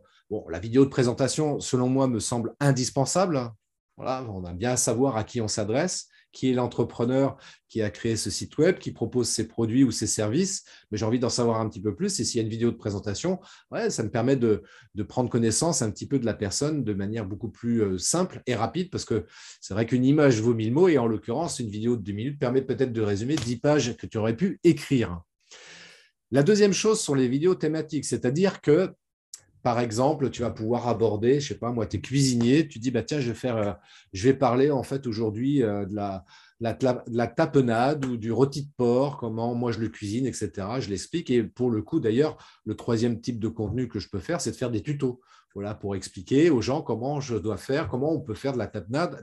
la vidéo de présentation, selon moi, me semble indispensable. Voilà, on a bien à savoir à qui on s'adresse, qui est l'entrepreneur qui a créé ce site web, qui propose ses produits ou ses services. Mais j'ai envie d'en savoir un petit peu plus. Et s'il y a une vidéo de présentation, ouais, ça me permet de prendre connaissance un petit peu de la personne de manière beaucoup plus simple et rapide, parce que c'est vrai qu'une image vaut 1000 mots, et en l'occurrence, une vidéo de 2 minutes permet peut-être de résumer 10 pages que tu aurais pu écrire. La deuxième chose sont les vidéos thématiques, c'est-à-dire que par exemple, tu vas pouvoir aborder, je sais pas, moi, tu es cuisinier, tu dis, bah, tiens, je vais parler en fait aujourd'hui de la tapenade ou du rôti de porc, comment moi je le cuisine, etc. Je l'explique. Et pour le coup, d'ailleurs, le troisième type de contenu que je peux faire, c'est de faire des tutos. Voilà, pour expliquer aux gens comment je dois faire, comment on peut faire de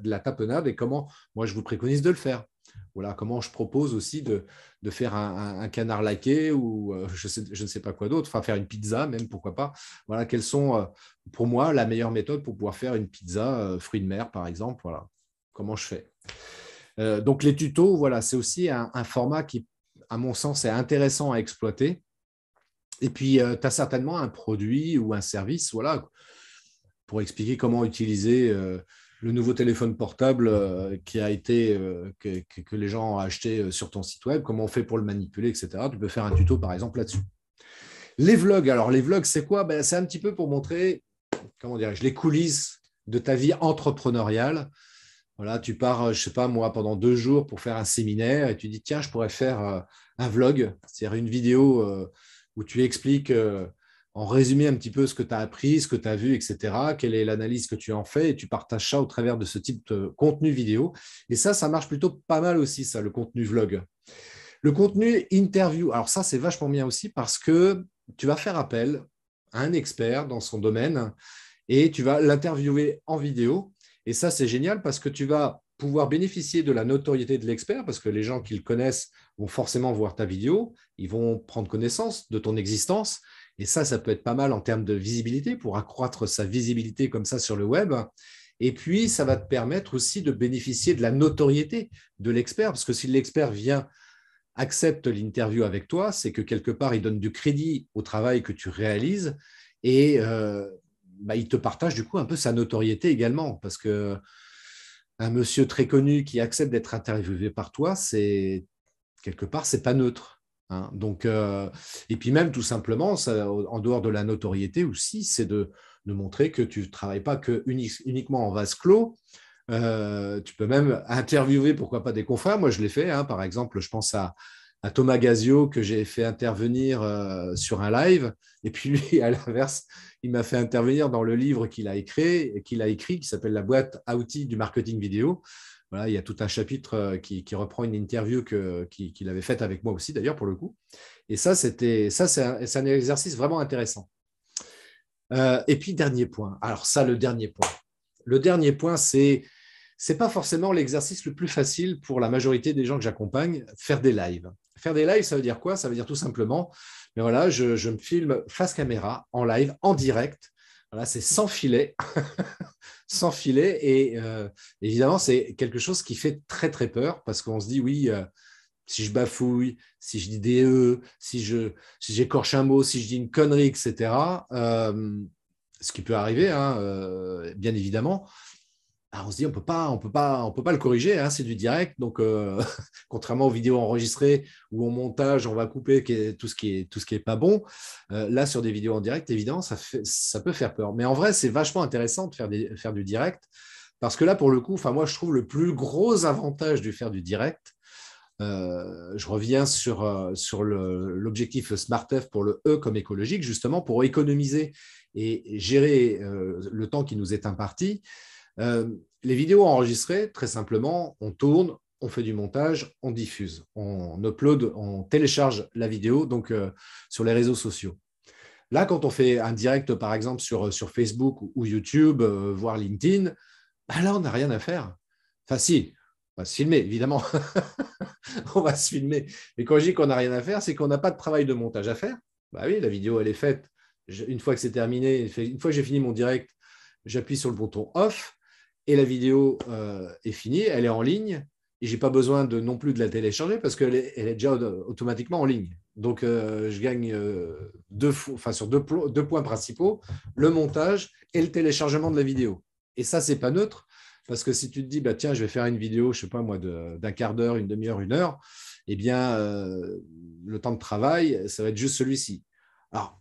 la tapenade et comment moi je vous préconise de le faire. Voilà, comment je propose aussi de faire un canard laqué ou je ne sais pas quoi d'autre, enfin faire une pizza même, pourquoi pas. Voilà, quelles sont pour moi la meilleure méthode pour pouvoir faire une pizza fruits de mer, par exemple. Voilà, comment je fais. Donc les tutos, voilà, c'est aussi un format qui, à mon sens, est intéressant à exploiter. Et puis, tu as certainement un produit ou un service, voilà, pour expliquer comment utiliser le nouveau téléphone portable qui a été, que les gens ont acheté sur ton site web, comment on fait pour le manipuler, etc. Tu peux faire un tuto, par exemple, là-dessus. Les vlogs, alors les vlogs, c'est quoi? Ben, c'est un petit peu pour montrer, comment dirais-je, les coulisses de ta vie entrepreneuriale. Voilà, tu pars, je sais pas moi, pendant 2 jours pour faire un séminaire et tu dis, tiens, je pourrais faire un vlog, c'est-à-dire une vidéo où tu expliques en résumé un petit peu ce que tu as appris, ce que tu as vu, etc., quelle est l'analyse que tu en fais et tu partages ça au travers de ce type de contenu vidéo. Et ça marche plutôt pas mal aussi, ça, le contenu vlog. Le contenu interview, alors ça, c'est vachement bien aussi parce que tu vas faire appel à un expert dans son domaine et tu vas l'interviewer en vidéo. Et ça, c'est génial parce que tu vas pouvoir bénéficier de la notoriété de l'expert parce que les gens qui le connaissent vont forcément voir ta vidéo, ils vont prendre connaissance de ton existence. Et ça peut être pas mal en termes de visibilité pour accroître sa visibilité comme ça sur le web. Et puis, ça va te permettre aussi de bénéficier de la notoriété de l'expert parce que si l'expert vient accepte l'interview avec toi, c'est que quelque part, il donne du crédit au travail que tu réalises et il te partage du coup un peu sa notoriété également. Parce que un monsieur très connu qui accepte d'être interviewé par toi, c'est quelque part, c'est pas neutre. Hein. Donc, et puis même tout simplement, ça, en dehors de la notoriété aussi, c'est de montrer que tu ne travailles pas que uniquement en vase clos. Tu peux même interviewer, pourquoi pas, des confrères. Moi, je l'ai fait. Hein. Par exemple, je pense à Thomas Gazio que j'ai fait intervenir sur un live. Et puis lui, à l'inverse, il m'a fait intervenir dans le livre qu'il a écrit, qui s'appelle La boîte à outils du marketing vidéo. Voilà, il y a tout un chapitre qui reprend une interview qu'il avait faite avec moi aussi, d'ailleurs, pour le coup. Et c'est un exercice vraiment intéressant. Et puis, dernier point. Alors ça, le dernier point. Le dernier point, c'est pas forcément l'exercice le plus facile pour la majorité des gens que j'accompagne, faire des lives. Faire des lives, ça veut dire quoi? Ça veut dire tout simplement, mais voilà, je me filme face caméra, en live, en direct. Voilà, c'est sans filet, sans filet. Et évidemment, c'est quelque chose qui fait très, très peur parce qu'on se dit, oui, si je bafouille, si je dis des E, si j'écorche un mot, si je dis une connerie, etc., ce qui peut arriver, hein, bien évidemment, on se dit on peut pas le corriger, hein, c'est du direct. Donc, contrairement aux vidéos enregistrées où au montage on va couper tout ce qui est pas bon, là sur des vidéos en direct, évidemment, ça peut faire peur. Mais en vrai, c'est vachement intéressant de faire du direct parce que là, pour le coup, enfin moi, je trouve le plus gros avantage du faire du direct. Je reviens sur l'objectif SmartF pour le E comme écologique, justement pour économiser et gérer le temps qui nous est imparti. Les vidéos enregistrées, très simplement, on tourne, on fait du montage, on diffuse, on upload, on télécharge la vidéo donc sur les réseaux sociaux. Là, quand on fait un direct, par exemple, sur Facebook ou YouTube, voire LinkedIn, bah là, on n'a rien à faire. Enfin, si, on va se filmer, évidemment. On va se filmer. Mais quand je dis qu'on n'a rien à faire, c'est qu'on n'a pas de travail de montage à faire. Bah oui, la vidéo, elle est faite. Une fois que c'est terminé, une fois que j'ai fini mon direct, j'appuie sur le bouton off et la vidéo est finie, elle est en ligne et je n'ai pas besoin non plus de la télécharger parce qu'elle est déjà automatiquement en ligne. Donc, je gagne sur deux points principaux, le montage et le téléchargement de la vidéo. Et ça, ce n'est pas neutre parce que si tu te dis, bah, tiens, je vais faire une vidéo, je ne sais pas moi, d'un quart d'heure, une demi-heure, une heure, eh bien, le temps de travail, ça va être juste celui-ci. Alors,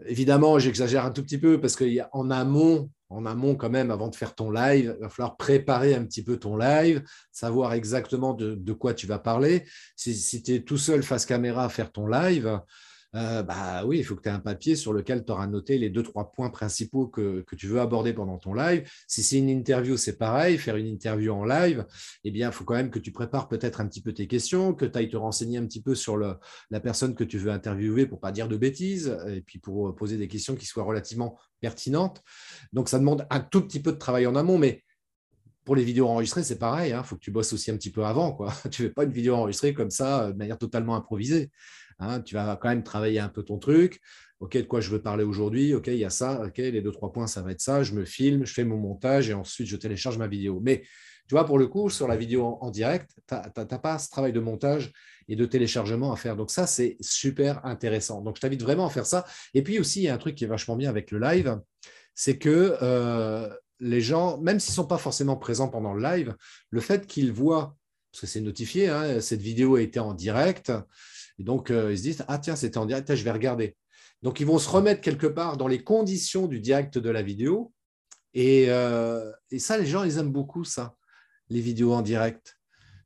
évidemment, j'exagère un tout petit peu parce qu'en amont quand même, avant de faire ton live, il va falloir préparer un petit peu ton live, savoir exactement de quoi tu vas parler. Si tu es tout seul face caméra à faire ton live, bah oui, il faut que tu aies un papier sur lequel tu auras noté les 2-3 points principaux que tu veux aborder pendant ton live. Si c'est une interview, c'est pareil. Faire une interview en live, eh bien, il faut quand même que tu prépares peut-être un petit peu tes questions, que tu ailles te renseigner un petit peu sur la personne que tu veux interviewer pour ne pas dire de bêtises et puis pour poser des questions qui soient relativement pertinentes. Donc, ça demande un tout petit peu de travail en amont, mais pour les vidéos enregistrées, c'est pareil. Il faut que tu bosses aussi un petit peu avant, quoi. Tu ne fais pas une vidéo enregistrée comme ça, de manière totalement improvisée. Tu vas quand même travailler un peu ton truc. OK, de quoi je veux parler aujourd'hui? OK, il y a ça. OK, les 2-3 points, ça va être ça. Je me filme, je fais mon montage et ensuite je télécharge ma vidéo. Mais Tu vois, pour le coup, sur la vidéo en direct, tu n'as pas ce travail de montage et de téléchargement à faire. Donc ça, c'est super intéressant. Donc je t'invite vraiment à faire ça. Et puis aussi, il y a un truc qui est vachement bien avec le live, c'est que les gens, même s'ils ne sont pas forcément présents pendant le live, le fait qu'ils voient, parce que c'est notifié, hein, cette vidéo a été en direct, et donc ils se disent, ah tiens, c'était en direct, je vais regarder. Donc ils vont se remettre quelque part dans les conditions du direct de la vidéo. Et ça, les gens, ils aiment beaucoup ça, les vidéos en direct.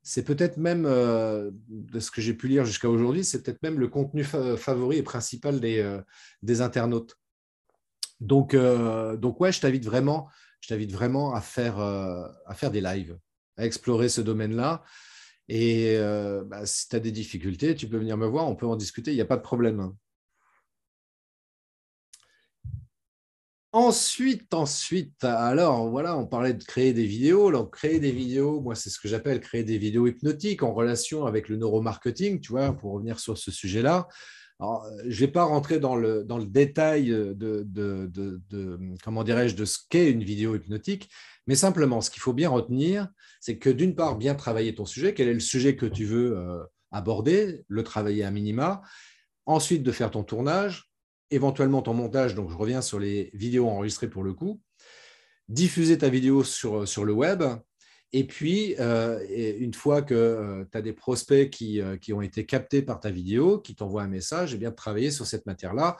C'est peut-être même, de ce que j'ai pu lire jusqu'à aujourd'hui, c'est peut-être même le contenu favori et principal des internautes. Donc ouais, je t'invite vraiment à faire des lives, à explorer ce domaine-là. Et si tu as des difficultés, tu peux venir me voir, on peut en discuter, il n'y a pas de problème. Ensuite, alors voilà, on parlait de créer des vidéos. Alors, créer des vidéos, moi, c'est ce que j'appelle créer des vidéos hypnotiques en relation avec le neuromarketing, tu vois, pour revenir sur ce sujet-là. Alors, je ne vais pas rentrer dans le détail comment dirais-je, de ce qu'est une vidéo hypnotique, mais simplement, ce qu'il faut bien retenir, c'est que d'une part, bien travailler ton sujet, quel est le sujet que tu veux aborder, le travailler à minima, ensuite de faire ton tournage, éventuellement ton montage, donc je reviens sur les vidéos enregistrées pour le coup, diffuser ta vidéo sur le web, et puis une fois que tu as des prospects qui ont été captés par ta vidéo, qui t'envoient un message, et bien de travailler sur cette matière-là,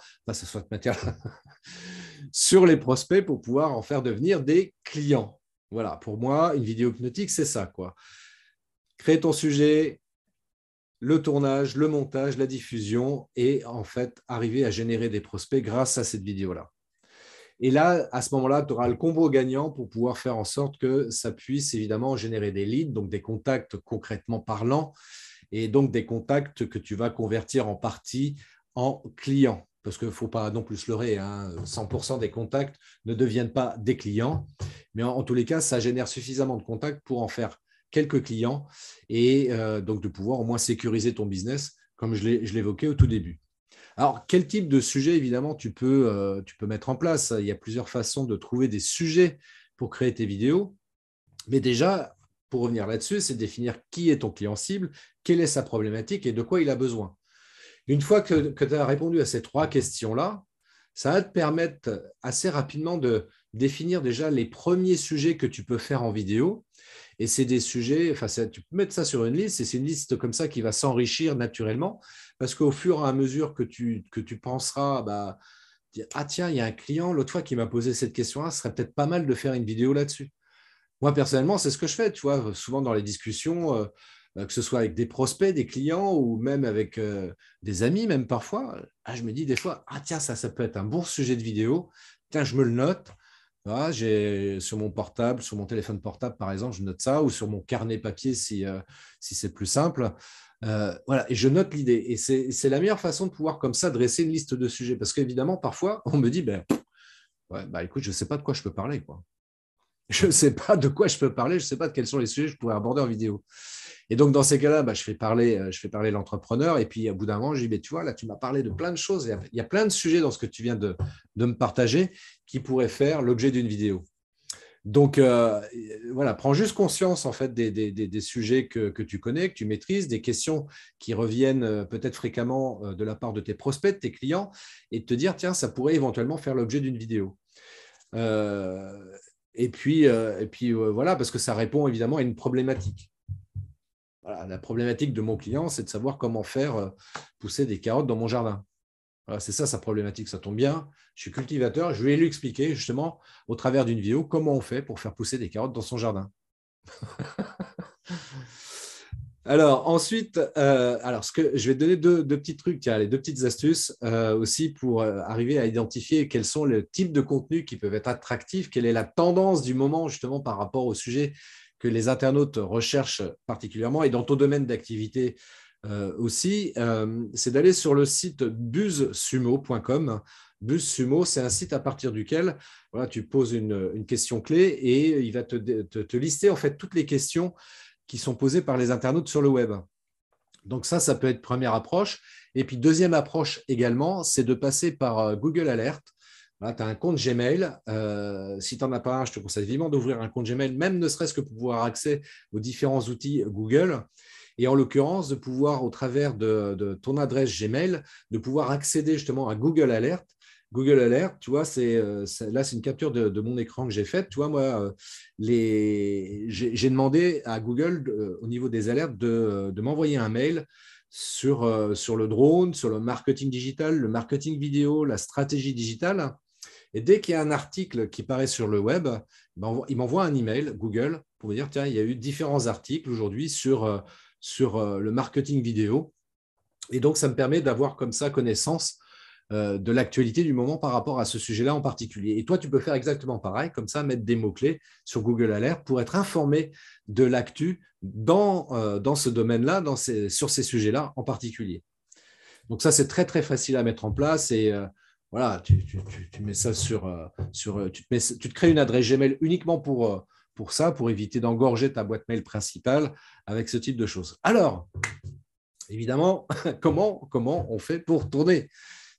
sur les prospects pour pouvoir en faire devenir des clients. Voilà, pour moi, une vidéo hypnotique, c'est ça, quoi. Créer ton sujet, le tournage, le montage, la diffusion et en fait arriver à générer des prospects grâce à cette vidéo-là. Et là, à ce moment-là, tu auras le combo gagnant pour pouvoir faire en sorte que ça puisse évidemment générer des leads, donc des contacts concrètement parlant, et donc des contacts que tu vas convertir en partie en clients. Parce qu'il ne faut pas non plus se leurrer, hein, 100% des contacts ne deviennent pas des clients, mais en tous les cas, ça génère suffisamment de contacts pour en faire quelques clients et donc de pouvoir au moins sécuriser ton business, comme je l'évoquais au tout début. Alors, quel type de sujet, évidemment, tu peux mettre en place? Il y a plusieurs façons de trouver des sujets pour créer tes vidéos. Mais déjà, pour revenir là-dessus, c'est définir qui est ton client cible, quelle est sa problématique et de quoi il a besoin. Une fois que tu as répondu à ces trois questions-là, ça va te permettre assez rapidement de définir déjà les premiers sujets que tu peux faire en vidéo. Et c'est des sujets, tu peux mettre ça sur une liste, et c'est une liste comme ça qui va s'enrichir naturellement, parce qu'au fur et à mesure que tu penseras, ah tiens, il y a un client l'autre fois qui m'a posé cette question-là, ce serait peut-être pas mal de faire une vidéo là-dessus. Moi, personnellement, c'est ce que je fais, tu vois, souvent dans les discussions, que ce soit avec des prospects, des clients ou même avec des amis, même parfois, je me dis des fois, ah tiens, ça peut être un bon sujet de vidéo, tiens, je me le note. Voilà, j'ai sur mon portable, sur mon téléphone portable, par exemple, je note ça, ou sur mon carnet papier si c'est plus simple. Voilà, et je note l'idée. Et c'est la meilleure façon de pouvoir comme ça dresser une liste de sujets. Parce qu'évidemment, parfois, on me dit, ouais, écoute, je ne sais pas de quoi je peux parler, quoi. Je ne sais pas de quoi je peux parler, je ne sais pas de quels sont les sujets que je pourrais aborder en vidéo. Et donc, dans ces cas-là, je fais parler l'entrepreneur. Et puis, au bout d'un moment, je dis, tu vois, là, tu m'as parlé de plein de choses. Il y a plein de sujets dans ce que tu viens de me partager qui pourraient faire l'objet d'une vidéo. Donc, voilà, prends juste conscience, en fait, des sujets que tu connais, que tu maîtrises, des questions qui reviennent peut-être fréquemment de la part de tes prospects, de tes clients, et te dire, tiens, ça pourrait éventuellement faire l'objet d'une vidéo. Et puis voilà, parce que ça répond évidemment à une problématique. Voilà, la problématique de mon client, c'est de savoir comment faire pousser des carottes dans mon jardin. Voilà, c'est ça sa problématique, ça tombe bien. Je suis cultivateur, je vais lui expliquer justement au travers d'une vidéo comment on fait pour faire pousser des carottes dans son jardin. Alors ensuite, je vais te donner deux petits trucs, tiens, les deux petites astuces aussi pour arriver à identifier quels sont les types de contenus qui peuvent être attractifs, quelle est la tendance du moment justement par rapport au sujet que les internautes recherchent particulièrement et dans ton domaine d'activité aussi, c'est d'aller sur le site buzzsumo.com. BuzzSumo, c'est un site à partir duquel voilà, tu poses une question clé et il va te lister en fait toutes les questions qui sont posées par les internautes sur le web. Donc ça peut être première approche. Et puis deuxième approche également, c'est de passer par Google Alert. Voilà, tu as un compte Gmail. Si tu n'en as pas un, je te conseille vivement d'ouvrir un compte Gmail, même ne serait-ce que pour pouvoir accéder aux différents outils Google. Et en l'occurrence, de pouvoir, au travers de ton adresse Gmail, de pouvoir accéder justement à Google Alert. Google Alert, tu vois, là, c'est une capture de mon écran que j'ai faite. Tu vois, moi, j'ai demandé à Google, au niveau des alertes, de m'envoyer un mail sur le drone, sur le marketing digital, le marketing vidéo, la stratégie digitale. Et dès qu'il y a un article qui paraît sur le web, il m'envoie un email, Google, pour me dire, tiens, il y a eu différents articles aujourd'hui sur le marketing vidéo. Et donc, ça me permet d'avoir comme ça connaissance de l'actualité du moment par rapport à ce sujet-là en particulier. Et toi, tu peux faire exactement pareil, comme ça, mettre des mots-clés sur Google Alert pour être informé de l'actu dans ce domaine-là, sur ces sujets-là en particulier. Donc ça, c'est très, très facile à mettre en place. Et voilà, tu mets ça tu te crées une adresse Gmail uniquement pour ça, pour éviter d'engorger ta boîte mail principale avec ce type de choses. Alors, évidemment, comment on fait pour tourner?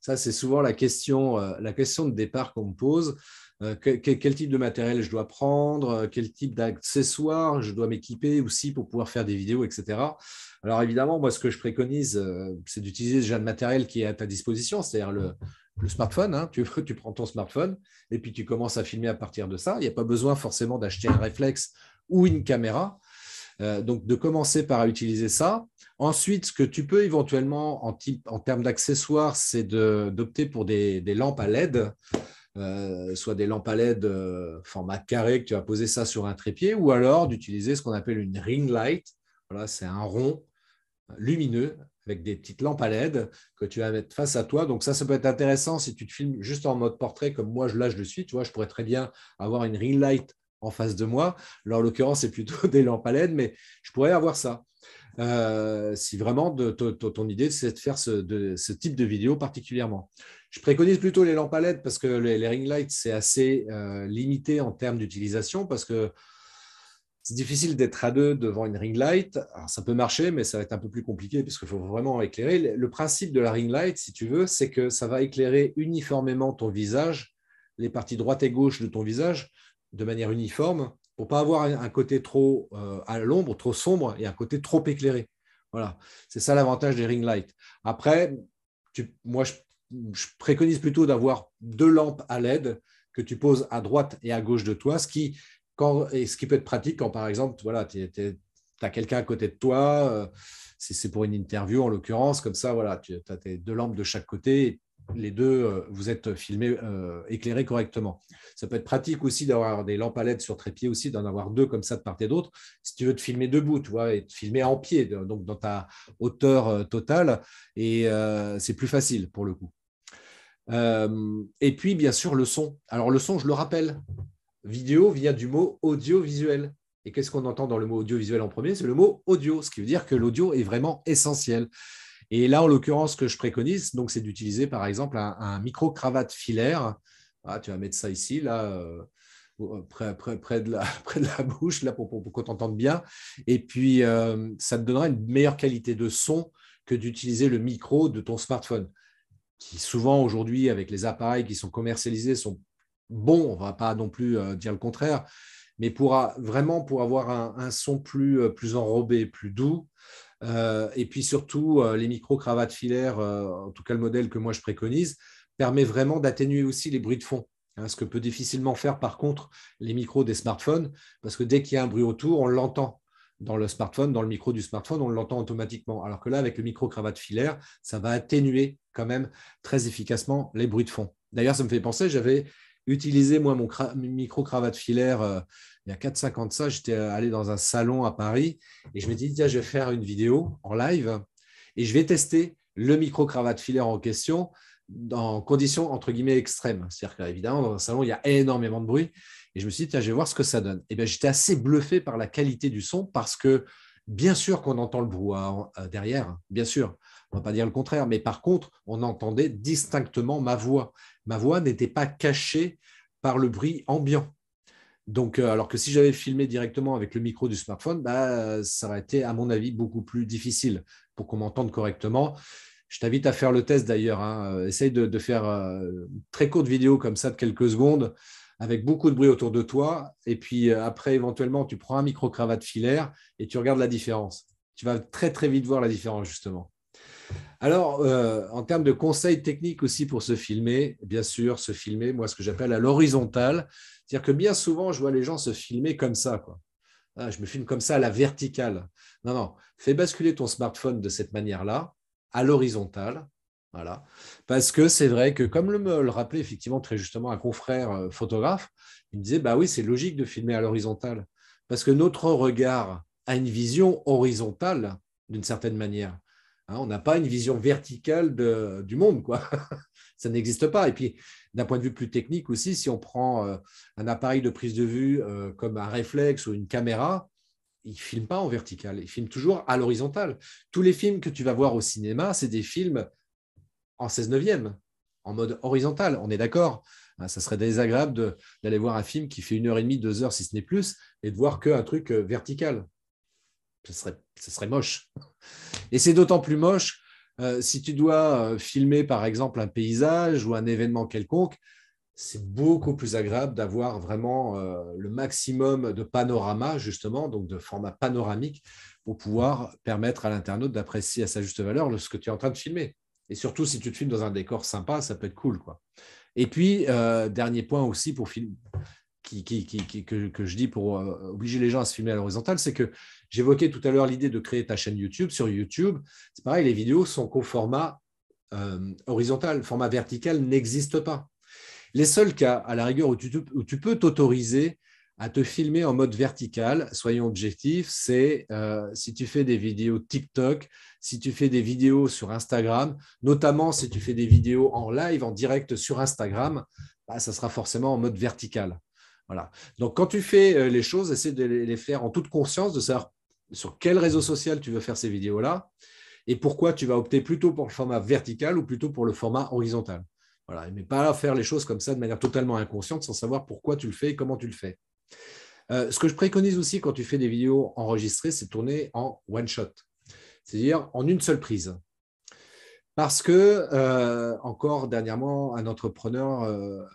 Ça, c'est souvent la question de départ qu'on me pose. Quel type de matériel je dois prendre, quel type d'accessoires je dois m'équiper aussi pour pouvoir faire des vidéos, etc. Alors évidemment, moi, ce que je préconise, c'est d'utiliser déjà le matériel qui est à ta disposition, c'est-à-dire le smartphone. Hein. Tu prends ton smartphone et puis tu commences à filmer à partir de ça. Il n'y a pas besoin forcément d'acheter un réflexe ou une caméra. Donc, de commencer par utiliser ça. Ensuite, ce que tu peux éventuellement, en termes d'accessoires, c'est d'opter pour des lampes à LED, soit des lampes à LED format carré que tu vas poser ça sur un trépied, ou alors d'utiliser ce qu'on appelle une ring light. Voilà, c'est un rond lumineux avec des petites lampes à LED que tu vas mettre face à toi. Donc ça peut être intéressant si tu te filmes juste en mode portrait, comme moi, là, je le suis. Tu vois, je pourrais très bien avoir une ring light en face de moi. Là, en l'occurrence, c'est plutôt des lampes à LED, mais je pourrais avoir ça. Si vraiment ton idée, c'est de faire ce type de vidéo particulièrement. Je préconise plutôt les lampes à LED parce que les ring lights, c'est assez limité en termes d'utilisation parce que c'est difficile d'être à deux devant une ring light. Alors, ça peut marcher, mais ça va être un peu plus compliqué parce qu'il faut vraiment éclairer. Le principe de la ring light, si tu veux, c'est que ça va éclairer uniformément ton visage, les parties droite et gauche de ton visage, de manière uniforme, pour ne pas avoir un côté trop à l'ombre, trop sombre, et un côté trop éclairé. Voilà, c'est ça l'avantage des ring lights. Après, moi, je préconise plutôt d'avoir deux lampes à LED que tu poses à droite et à gauche de toi, ce qui peut être pratique quand, par exemple, voilà, tu as quelqu'un à côté de toi, si c'est pour une interview en l'occurrence, comme ça, voilà, tu as tes deux lampes de chaque côté, et les deux, vous êtes filmés, éclairés correctement. Ça peut être pratique aussi d'avoir des lampes à LED sur trépied aussi, d'en avoir deux comme ça de part et d'autre, si tu veux te filmer debout, tu vois, et te filmer en pied, donc dans ta hauteur totale, et c'est plus facile pour le coup. Et puis, bien sûr, le son. Alors, le son, je le rappelle, vidéo vient du mot audiovisuel. Et qu'est-ce qu'on entend dans le mot audiovisuel en premier? C'est le mot audio, ce qui veut dire que l'audio est vraiment essentiel. Et là, en l'occurrence, ce que je préconise, donc, c'est d'utiliser par exemple un micro-cravate filaire. Ah, tu vas mettre ça ici, là, près de la bouche, là, pour qu'on t'entende bien. Et puis, ça te donnera une meilleure qualité de son que d'utiliser le micro de ton smartphone, qui souvent aujourd'hui, avec les appareils qui sont commercialisés, sont bons, on ne va pas non plus dire le contraire, mais vraiment pour avoir un son plus enrobé, plus doux. Et puis surtout, les micro-cravates filaires, en tout cas le modèle que moi je préconise, permet vraiment d'atténuer aussi les bruits de fond. Hein, ce que peut difficilement faire par contre les micros des smartphones, parce que dès qu'il y a un bruit autour, on l'entend dans le smartphone, dans le micro du smartphone, on l'entend automatiquement. Alors que là, avec le micro-cravate filaire, ça va atténuer quand même très efficacement les bruits de fond. D'ailleurs, ça me fait penser, j'avais utilisé moi mon micro-cravate filaire il y a 4-5 ans de ça. J'étais allé dans un salon à Paris et je me dis, tiens, je vais faire une vidéo en live et je vais tester le micro-cravate filaire en question en conditions entre guillemets extrêmes. C'est-à-dire qu'évidemment, dans un salon, il y a énormément de bruit. Et je me suis dit, tiens, je vais voir ce que ça donne. Et bien, j'étais assez bluffé par la qualité du son parce que, bien sûr qu'on entend le brouhaha derrière, bien sûr, on ne va pas dire le contraire, mais par contre, on entendait distinctement ma voix. Ma voix n'était pas cachée par le bruit ambiant. Donc, alors que si j'avais filmé directement avec le micro du smartphone, ça aurait été, à mon avis, beaucoup plus difficile pour qu'on m'entende correctement. Je t'invite à faire le test d'ailleurs, hein. Essaye de faire une très courte vidéo comme ça de quelques secondes avec beaucoup de bruit autour de toi. Et puis après, éventuellement, tu prends un micro-cravate filaire et tu regardes la différence. Tu vas très, très vite voir la différence, justement. Alors, en termes de conseils techniques aussi pour se filmer, bien sûr, se filmer, moi, ce que j'appelle à l'horizontale. C'est-à-dire que bien souvent, je vois les gens se filmer comme ça, quoi. Ah, je me filme comme ça à la verticale. Non, non, fais basculer ton smartphone de cette manière-là, à l'horizontale. Voilà. Parce que c'est vrai que, comme me le rappelait effectivement très justement un confrère photographe, il me disait, bah oui, c'est logique de filmer à l'horizontale. Parce que notre regard a une vision horizontale d'une certaine manière. Hein, on n'a pas une vision verticale du monde, quoi. Ça n'existe pas. Et puis, d'un point de vue plus technique aussi, si on prend un appareil de prise de vue comme un réflexe ou une caméra, il ne filme pas en vertical, il filme toujours à l'horizontale. Tous les films que tu vas voir au cinéma, c'est des films en 16/9, en mode horizontal, on est d'accord. Ça serait désagréable d'aller voir un film qui fait 1 h 30, 2 heures, si ce n'est plus, et de voir qu'un truc vertical. Ce serait moche. Et c'est d'autant plus moche si tu dois filmer, par exemple, un paysage ou un événement quelconque. C'est beaucoup plus agréable d'avoir vraiment le maximum de panorama, justement, donc de format panoramique, pour pouvoir permettre à l'internaute d'apprécier à sa juste valeur ce que tu es en train de filmer. Et surtout, si tu te filmes dans un décor sympa, ça peut être cool, quoi. Et puis, dernier point aussi pour film, que je dis pour obliger les gens à se filmer à l'horizontale, c'est que j'évoquais tout à l'heure l'idée de créer ta chaîne YouTube. Sur YouTube, c'est pareil, les vidéos sont qu'au format horizontal. Le format vertical n'existe pas. Les seuls cas, à la rigueur, où tu peux t'autoriser à te filmer en mode vertical, soyons objectifs, c'est si tu fais des vidéos TikTok, si tu fais des vidéos sur Instagram, notamment si tu fais des vidéos en live, en direct sur Instagram, bah, ça sera forcément en mode vertical. Voilà. Donc, quand tu fais les choses, essaie de les faire en toute conscience, de savoir sur quel réseau social tu veux faire ces vidéos-là et pourquoi tu vas opter plutôt pour le format vertical ou plutôt pour le format horizontal. Voilà, mais pas faire les choses comme ça de manière totalement inconsciente sans savoir pourquoi tu le fais et comment tu le fais. Ce que je préconise aussi quand tu fais des vidéos enregistrées, c'est tourner en one shot, c'est-à-dire en une seule prise. Parce que, encore dernièrement, un entrepreneur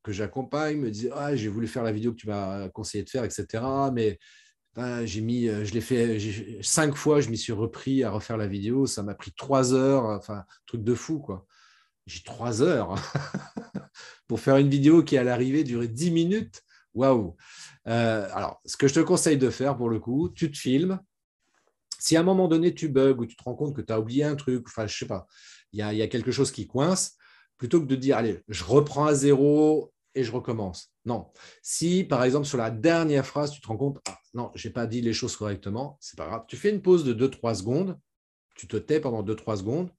que j'accompagne me disait ah, j'ai voulu faire la vidéo que tu m'as conseillé de faire, etc. Mais je l'ai fait 5 fois, je m'y suis repris à refaire la vidéo, ça m'a pris 3 heures, enfin, truc de fou, quoi. J'ai 3 heures pour faire une vidéo qui, à l'arrivée, durait 10 minutes. Waouh! Alors, ce que je te conseille de faire, pour le coup, tu te filmes. Si à un moment donné, tu bugs ou tu te rends compte que tu as oublié un truc, enfin, je ne sais pas, il y a quelque chose qui coince, plutôt que de dire, allez, je reprends à zéro et je recommence. Non. Si, par exemple, sur la dernière phrase, tu te rends compte, ah, non, je n'ai pas dit les choses correctement, c'est pas grave. Tu fais une pause de 2-3 secondes, tu te tais pendant 2-3 secondes,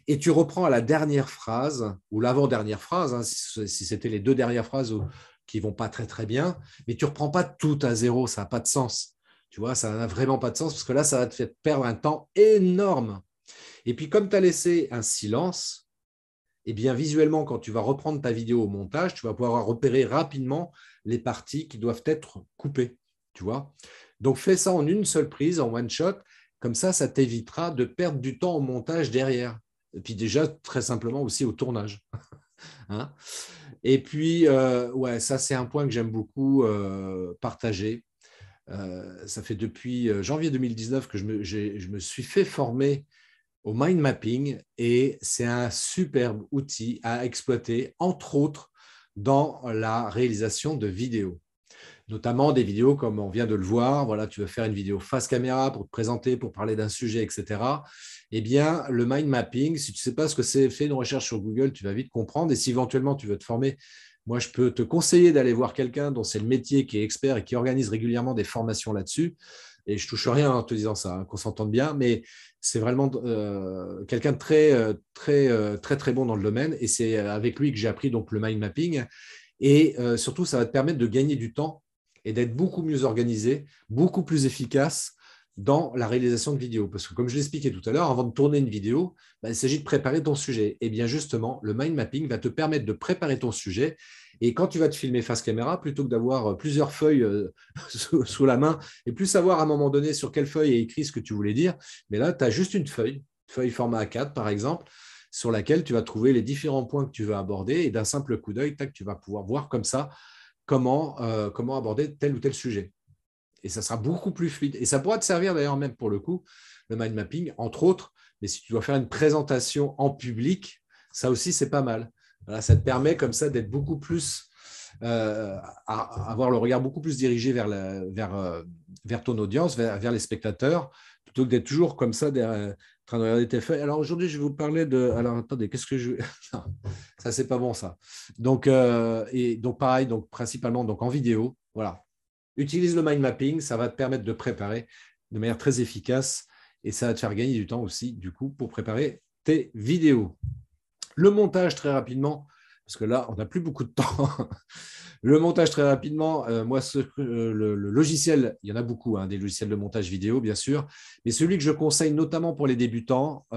et tu reprends à la dernière phrase ou l'avant-dernière phrase, hein, si c'était les 2 dernières phrases qui ne vont pas très très bien, mais tu ne reprends pas tout à zéro, ça n'a pas de sens. Tu vois, ça n'a vraiment pas de sens parce que là, ça va te faire perdre un temps énorme. Et puis, comme tu as laissé un silence, eh bien, visuellement, quand tu vas reprendre ta vidéo au montage, tu vas pouvoir repérer rapidement les parties qui doivent être coupées. Tu vois. Donc, fais ça en une seule prise, en one shot. Comme ça t'évitera de perdre du temps au montage derrière. Et puis déjà, très simplement aussi au tournage. Hein. Et puis, ouais, ça, c'est un point que j'aime beaucoup partager. Ça fait depuis janvier 2019 que je me suis fait former au mind mapping et c'est un superbe outil à exploiter, entre autres, dans la réalisation de vidéos, notamment des vidéos comme on vient de le voir. Voilà, tu veux faire une vidéo face caméra pour te présenter, pour parler d'un sujet, etc. Eh bien, le mind mapping, si tu ne sais pas ce que c'est, fais une recherche sur Google, tu vas vite comprendre. Et si éventuellement tu veux te former, moi, je peux te conseiller d'aller voir quelqu'un dont c'est le métier, qui est expert et qui organise régulièrement des formations là-dessus. Et je ne touche rien en te disant ça, hein, qu'on s'entende bien, mais c'est vraiment quelqu'un de très bon dans le domaine. Et c'est avec lui que j'ai appris donc le mind mapping. Et surtout, ça va te permettre de gagner du temps et d'être beaucoup mieux organisé, beaucoup plus efficace dans la réalisation de vidéos. Parce que comme je l'expliquais tout à l'heure, avant de tourner une vidéo, il s'agit de préparer ton sujet. Et bien justement, le mind mapping va te permettre de préparer ton sujet. Et quand tu vas te filmer face caméra, plutôt que d'avoir plusieurs feuilles sous la main et plus savoir à un moment donné sur quelle feuille est écrit ce que tu voulais dire, mais là, tu as juste une feuille feuille format A4 par exemple, sur laquelle tu vas trouver les différents points que tu veux aborder et d'un simple coup d'œil, tu vas pouvoir voir comme ça comment aborder tel ou tel sujet. Et ça sera beaucoup plus fluide. Et ça pourra te servir d'ailleurs même pour le coup, le mind mapping, entre autres, mais si tu dois faire une présentation en public, ça aussi, c'est pas mal. Voilà, ça te permet comme ça d'être beaucoup plus, à avoir le regard beaucoup plus dirigé vers ton audience, vers les spectateurs, plutôt que d'être toujours comme ça, en train de regarder tes feuilles. Alors aujourd'hui, je vais vous parler de… Alors attendez, qu'est-ce que je… Non, ça, c'est pas bon ça. Donc, donc pareil, donc, principalement donc, en vidéo, voilà. Utilise le mind mapping, ça va te permettre de préparer de manière très efficace et ça va te faire gagner du temps aussi, du coup, pour préparer tes vidéos. Le montage, très rapidement, parce que là, on n'a plus beaucoup de temps. Le montage, très rapidement, moi, le logiciel, il y en a beaucoup, hein, des logiciels de montage vidéo, bien sûr, mais celui que je conseille notamment pour les débutants,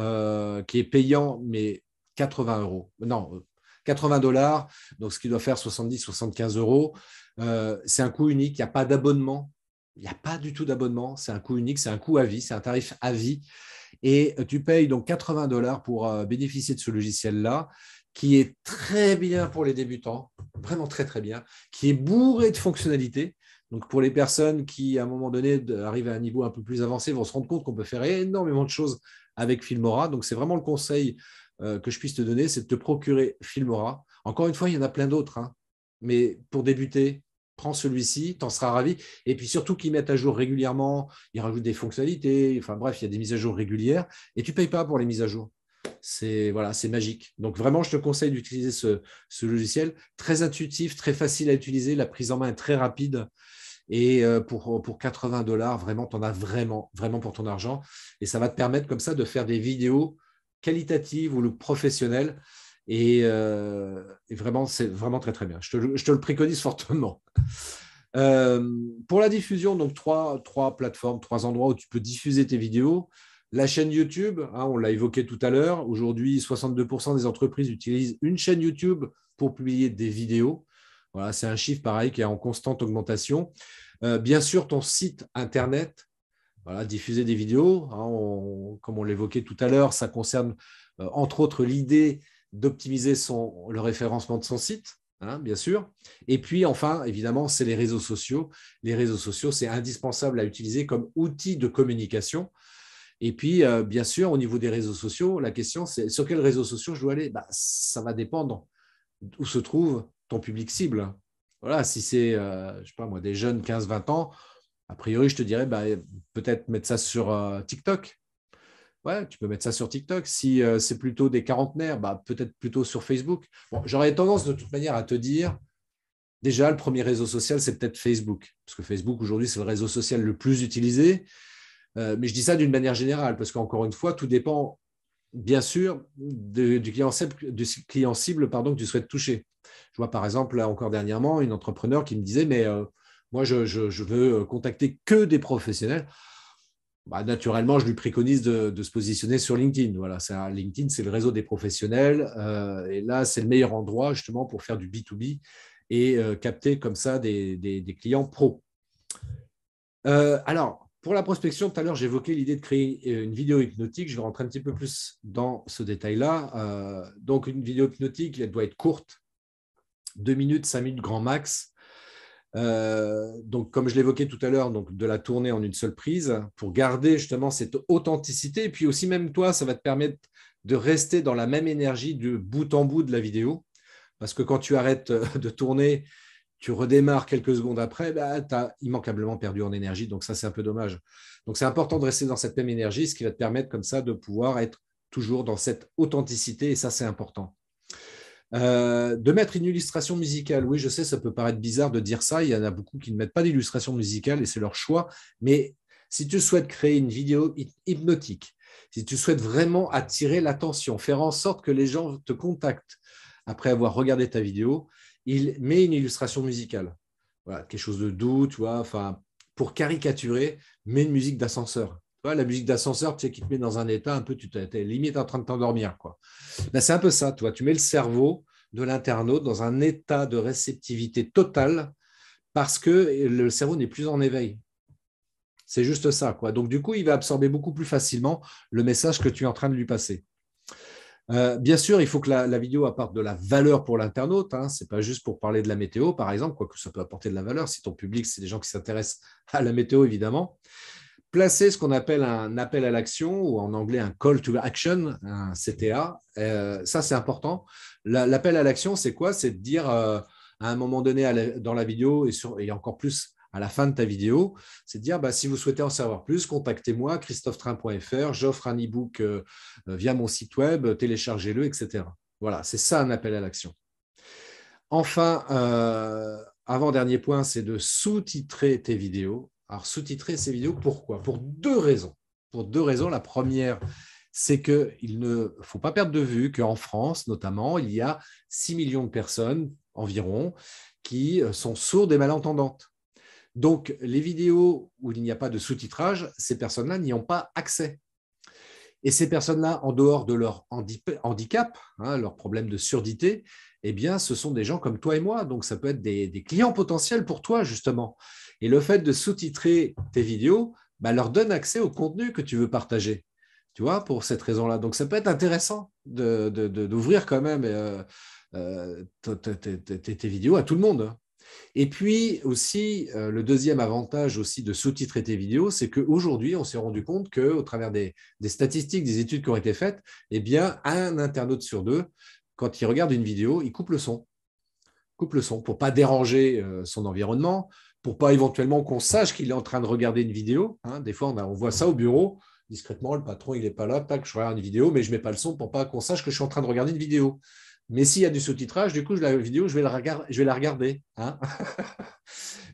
qui est payant, mais 80 euros. Non, 80 $, donc ce qui doit faire 70-75 euros. C'est un coût unique, il n'y a pas d'abonnement. Il n'y a pas du tout d'abonnement, c'est un coût unique, c'est un coût à vie, c'est un tarif à vie. Et tu payes donc 80 $ pour bénéficier de ce logiciel-là, qui est très bien pour les débutants, vraiment très très bien, qui est bourré de fonctionnalités. Donc pour les personnes qui, à un moment donné, arrivent à un niveau un peu plus avancé, vont se rendre compte qu'on peut faire énormément de choses avec Filmora. Donc c'est vraiment le conseil que je puisse te donner, c'est de te procurer Filmora. Encore une fois, il y en a plein d'autres, hein. Mais pour débuter, prends celui-ci, tu en seras ravi. Et puis surtout qu'ils mettent à jour régulièrement, ils rajoutent des fonctionnalités, enfin bref, il y a des mises à jour régulières et tu ne payes pas pour les mises à jour. C'est voilà, c'est magique. Donc vraiment, je te conseille d'utiliser ce logiciel. Très intuitif, très facile à utiliser, la prise en main est très rapide. Et pour 80 $, vraiment, tu en as vraiment, vraiment pour ton argent. Et ça va te permettre comme ça de faire des vidéos qualitatives ou professionnelles. Et vraiment, c'est vraiment très, très bien. Je te le préconise fortement. Pour la diffusion, donc trois plateformes, trois endroits où tu peux diffuser tes vidéos. La chaîne YouTube, hein, on l'a évoqué tout à l'heure. Aujourd'hui, 62% des entreprises utilisent une chaîne YouTube pour publier des vidéos. Voilà, c'est un chiffre pareil qui est en constante augmentation. Bien sûr, ton site Internet, voilà, diffuser des vidéos, hein, comme on l'évoquait tout à l'heure, ça concerne entre autres l'idée d'optimiser le référencement de son site, hein, bien sûr. Et puis enfin, évidemment, c'est les réseaux sociaux. Les réseaux sociaux, c'est indispensable à utiliser comme outil de communication. Et puis, bien sûr, au niveau des réseaux sociaux, la question, c'est sur quels réseaux sociaux je dois aller. Ça va dépendre où se trouve ton public cible. Voilà, si c'est, je sais pas moi, des jeunes 15-20 ans, a priori, je te dirais peut-être mettre ça sur TikTok. Ouais, tu peux mettre ça sur TikTok. Si c'est plutôt des quarantenaires, peut-être plutôt sur Facebook. Bon, j'aurais tendance de toute manière à te dire, déjà, le premier réseau social, c'est peut-être Facebook. Parce que Facebook, aujourd'hui, c'est le réseau social le plus utilisé. Mais je dis ça d'une manière générale, parce qu'encore une fois, tout dépend, bien sûr, du client cible pardon, que tu souhaites toucher. Je vois par exemple, là, encore dernièrement, une entrepreneur qui me disait, mais moi, je veux contacter que des professionnels. Naturellement, je lui préconise de se positionner sur LinkedIn. Voilà, LinkedIn, c'est le réseau des professionnels. Et là, c'est le meilleur endroit justement pour faire du B2B et capter comme ça des clients pros. Alors, pour la prospection, tout à l'heure, j'évoquais l'idée de créer une vidéo hypnotique. Je vais rentrer un petit peu plus dans ce détail-là. Donc, une vidéo hypnotique, elle doit être courte, 2 minutes, 5 minutes grand max. Donc, comme je l'évoquais tout à l'heure, donc de la tourner en une seule prise pour garder justement cette authenticité. Et puis aussi, même toi, ça va te permettre de rester dans la même énergie de bout en bout de la vidéo. Parce que quand tu arrêtes de tourner, tu redémarres quelques secondes après, tu as immanquablement perdu en énergie. Donc, ça, c'est un peu dommage. Donc, c'est important de rester dans cette même énergie, ce qui va te permettre comme ça de pouvoir être toujours dans cette authenticité. Et ça, c'est important. De mettre une illustration musicale. Oui, je sais, ça peut paraître bizarre de dire ça. Il y en a beaucoup qui ne mettent pas d'illustration musicale et c'est leur choix. Mais si tu souhaites créer une vidéo hypnotique, si tu souhaites vraiment attirer l'attention, faire en sorte que les gens te contactent après avoir regardé ta vidéo, il met une illustration musicale. Voilà, quelque chose de doux, tu vois, enfin, pour caricaturer, mets une musique d'ascenseur. La musique d'ascenseur, tu sais, qui te met dans un état un peu, tu es limite en train de t'endormir, quoi. C'est un peu ça, tu mets le cerveau de l'internaute dans un état de réceptivité totale parce que le cerveau n'est plus en éveil. C'est juste ça, quoi. Donc, du coup, il va absorber beaucoup plus facilement le message que tu es en train de lui passer. Bien sûr, il faut que la vidéo apporte de la valeur pour l'internaute. Hein. Ce n'est pas juste pour parler de la météo, par exemple, quoique ça peut apporter de la valeur si ton public, c'est des gens qui s'intéressent à la météo, évidemment. Placer ce qu'on appelle un appel à l'action, ou en anglais un call to action, un CTA, ça c'est important. L'appel à l'action, c'est quoi? C'est de dire à un moment donné dans la vidéo et encore plus à la fin de ta vidéo, c'est de dire bah, si vous souhaitez en savoir plus, contactez-moi, christophetrain.fr, j'offre un e-book via mon site web, téléchargez-le, etc. Voilà, c'est ça un appel à l'action. Enfin, avant-dernier point, c'est de sous-titrer tes vidéos. Alors, sous-titrer ces vidéos, pourquoi? Pour deux raisons. Pour deux raisons. La première, c'est qu'il ne faut pas perdre de vue qu'en France, notamment, il y a 6 millions de personnes environ qui sont sourdes et malentendantes. Donc, les vidéos où il n'y a pas de sous-titrage, ces personnes-là n'y ont pas accès. Et ces personnes-là, en dehors de leur handicap, hein, leur problème de surdité, eh bien, ce sont des gens comme toi et moi. Donc, ça peut être des clients potentiels pour toi, justement. Et le fait de sous-titrer tes vidéos bah, leur donne accès au contenu que tu veux partager. Tu vois, pour cette raison-là. Donc, ça peut être intéressant d'ouvrir quand même tes vidéos à tout le monde. Et puis aussi, le deuxième avantage aussi de sous-titrer tes vidéos, c'est qu'aujourd'hui, on s'est rendu compte qu'au travers des statistiques, des études qui ont été faites, eh bien, un internaute sur deux, quand il regarde une vidéo, il coupe le son. Coupe le son pour ne pas déranger son environnement, pour pas éventuellement qu'on sache qu'il est en train de regarder une vidéo. Hein. Des fois, on voit ça au bureau, discrètement, le patron, il n'est pas là, tac, je regarde une vidéo, mais je ne mets pas le son pour pas qu'on sache que je suis en train de regarder une vidéo. Mais s'il y a du sous-titrage, du coup, la vidéo, je vais la regarder. Hein.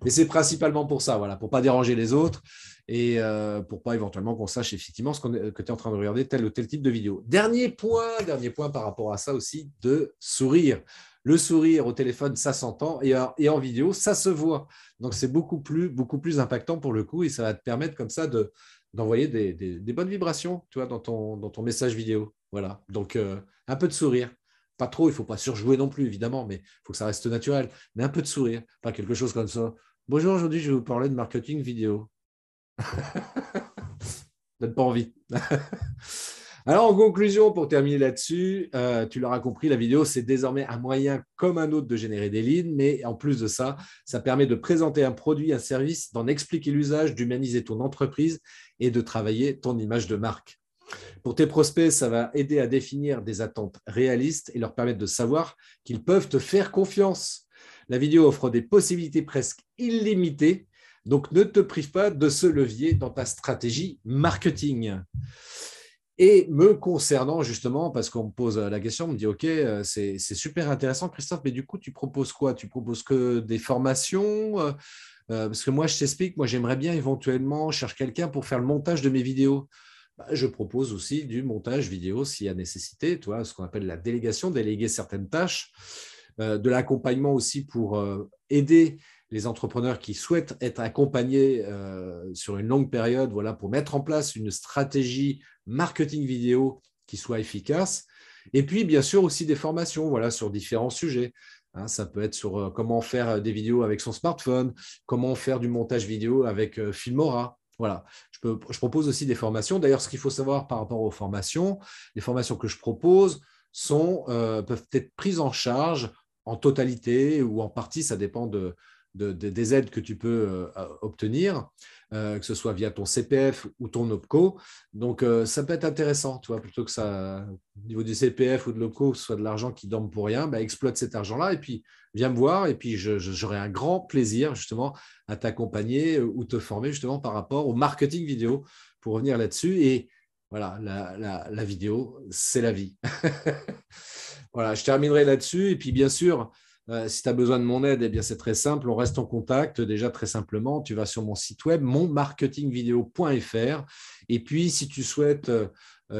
Mais c'est principalement pour ça, voilà, pour ne pas déranger les autres et pour pas éventuellement qu'on sache effectivement que tu es en train de regarder tel ou tel type de vidéo. Dernier point par rapport à ça aussi, de sourire. Le sourire au téléphone, ça s'entend et en vidéo, ça se voit. Donc, c'est beaucoup plus impactant pour le coup et ça va te permettre comme ça d'envoyer des bonnes vibrations tu vois, dans ton message vidéo. Voilà. Donc, un peu de sourire. Pas trop, il ne faut pas surjouer non plus, évidemment, mais il faut que ça reste naturel. Mais un peu de sourire, pas quelque chose comme ça. Bonjour, aujourd'hui, je vais vous parler de marketing vidéo. Donne pas envie. Alors, en conclusion, pour terminer là-dessus, tu l'auras compris, la vidéo, c'est désormais un moyen comme un autre de générer des leads, mais en plus de ça, ça permet de présenter un produit, un service, d'en expliquer l'usage, d'humaniser ton entreprise et de travailler ton image de marque. Pour tes prospects, ça va aider à définir des attentes réalistes et leur permettre de savoir qu'ils peuvent te faire confiance. La vidéo offre des possibilités presque illimitées, donc ne te prive pas de ce levier dans ta stratégie marketing. Et me concernant justement, parce qu'on me pose la question, on me dit, OK, c'est super intéressant, Christophe, mais du coup, tu proposes quoi? Tu proposes que des formations? Parce que moi, je t'explique, moi, j'aimerais bien éventuellement chercher quelqu'un pour faire le montage de mes vidéos. Bah, je propose aussi du montage vidéo s'il y a nécessité, tu vois, ce qu'on appelle la délégation, déléguer certaines tâches, de l'accompagnement aussi pour aider les entrepreneurs qui souhaitent être accompagnés sur une longue période, voilà, pour mettre en place une stratégie marketing vidéo qui soit efficace. Et puis, bien sûr, aussi des formations voilà, sur différents sujets. Hein, ça peut être sur comment faire des vidéos avec son smartphone, comment faire du montage vidéo avec Filmora. Voilà, je propose aussi des formations. D'ailleurs, ce qu'il faut savoir par rapport aux formations, les formations que je propose peuvent être prises en charge en totalité ou en partie, ça dépend des aides que tu peux obtenir, que ce soit via ton CPF ou ton OPCO. Donc, ça peut être intéressant, tu vois, plutôt que ça, au niveau du CPF ou de l'OPCO, que ce soit de l'argent qui dorme pour rien, bah, exploite cet argent-là et puis viens me voir et puis j'aurai un grand plaisir justement à t'accompagner ou te former justement par rapport au marketing vidéo pour revenir là-dessus. Et voilà, la vidéo, c'est la vie. Voilà, je terminerai là-dessus. Et puis, bien sûr, si tu as besoin de mon aide, eh bien, c'est très simple. On reste en contact. Déjà, très simplement, tu vas sur mon site web, monmarketingvideo.fr. Et puis, si tu souhaites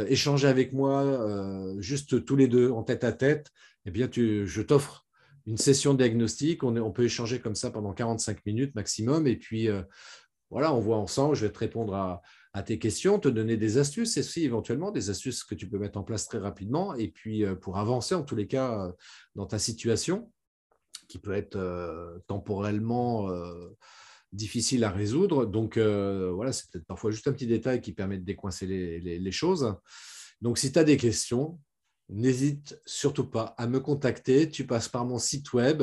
échanger avec moi, juste tous les deux, en tête à tête, eh bien, je t'offre une session de diagnostic. On peut échanger comme ça pendant 45 minutes maximum. Et puis, voilà, on voit ensemble. Je vais te répondre à tes questions, te donner des astuces et aussi éventuellement des astuces que tu peux mettre en place très rapidement et puis pour avancer en tous les cas dans ta situation qui peut être temporellement difficiles à résoudre. Donc, voilà, c'est peut-être parfois juste un petit détail qui permet de décoincer les choses. Donc, si tu as des questions, n'hésite surtout pas à me contacter. Tu passes par mon site web,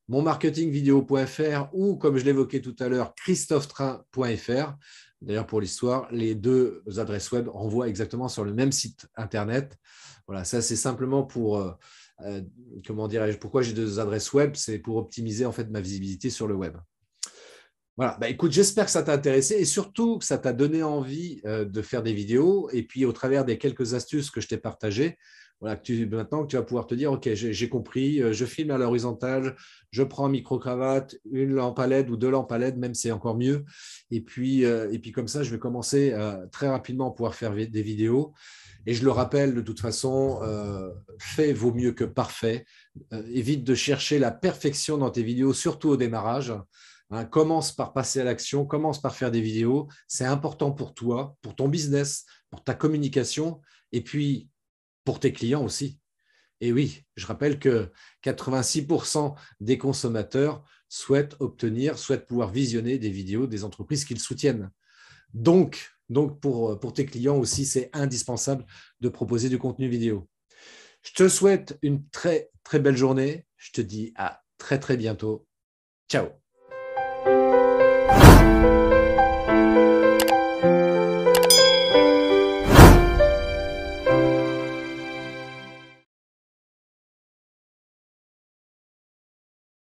monmarketingvideo.fr ou, comme je l'évoquais tout à l'heure, christophetrain.fr. D'ailleurs, pour l'histoire, les deux adresses web renvoient exactement sur le même site internet. Voilà, ça c'est simplement pour, comment dirais-je, pourquoi j'ai deux adresses web, c'est pour optimiser en fait ma visibilité sur le web. Voilà, bah, écoute, j'espère que ça t'a intéressé et surtout que ça t'a donné envie de faire des vidéos. Et puis, au travers des quelques astuces que je t'ai partagées, voilà, maintenant que tu vas pouvoir te dire, OK, j'ai compris, je filme à l'horizontale, je prends un micro-cravate, une lampe à LED ou deux lampes à LED, même c'est encore mieux. Et puis comme ça, je vais commencer très rapidement à pouvoir faire des vidéos. Et je le rappelle, de toute façon, fait vaut mieux que parfait. Évite de chercher la perfection dans tes vidéos, surtout au démarrage. Hein, commence par passer à l'action, commence par faire des vidéos. C'est important pour toi, pour ton business, pour ta communication et puis pour tes clients aussi. Et oui, je rappelle que 86% des consommateurs souhaitent pouvoir visionner des vidéos des entreprises qu'ils soutiennent. Donc pour tes clients aussi, c'est indispensable de proposer du contenu vidéo. Je te souhaite une très, très belle journée. Je te dis à très, très bientôt. Ciao.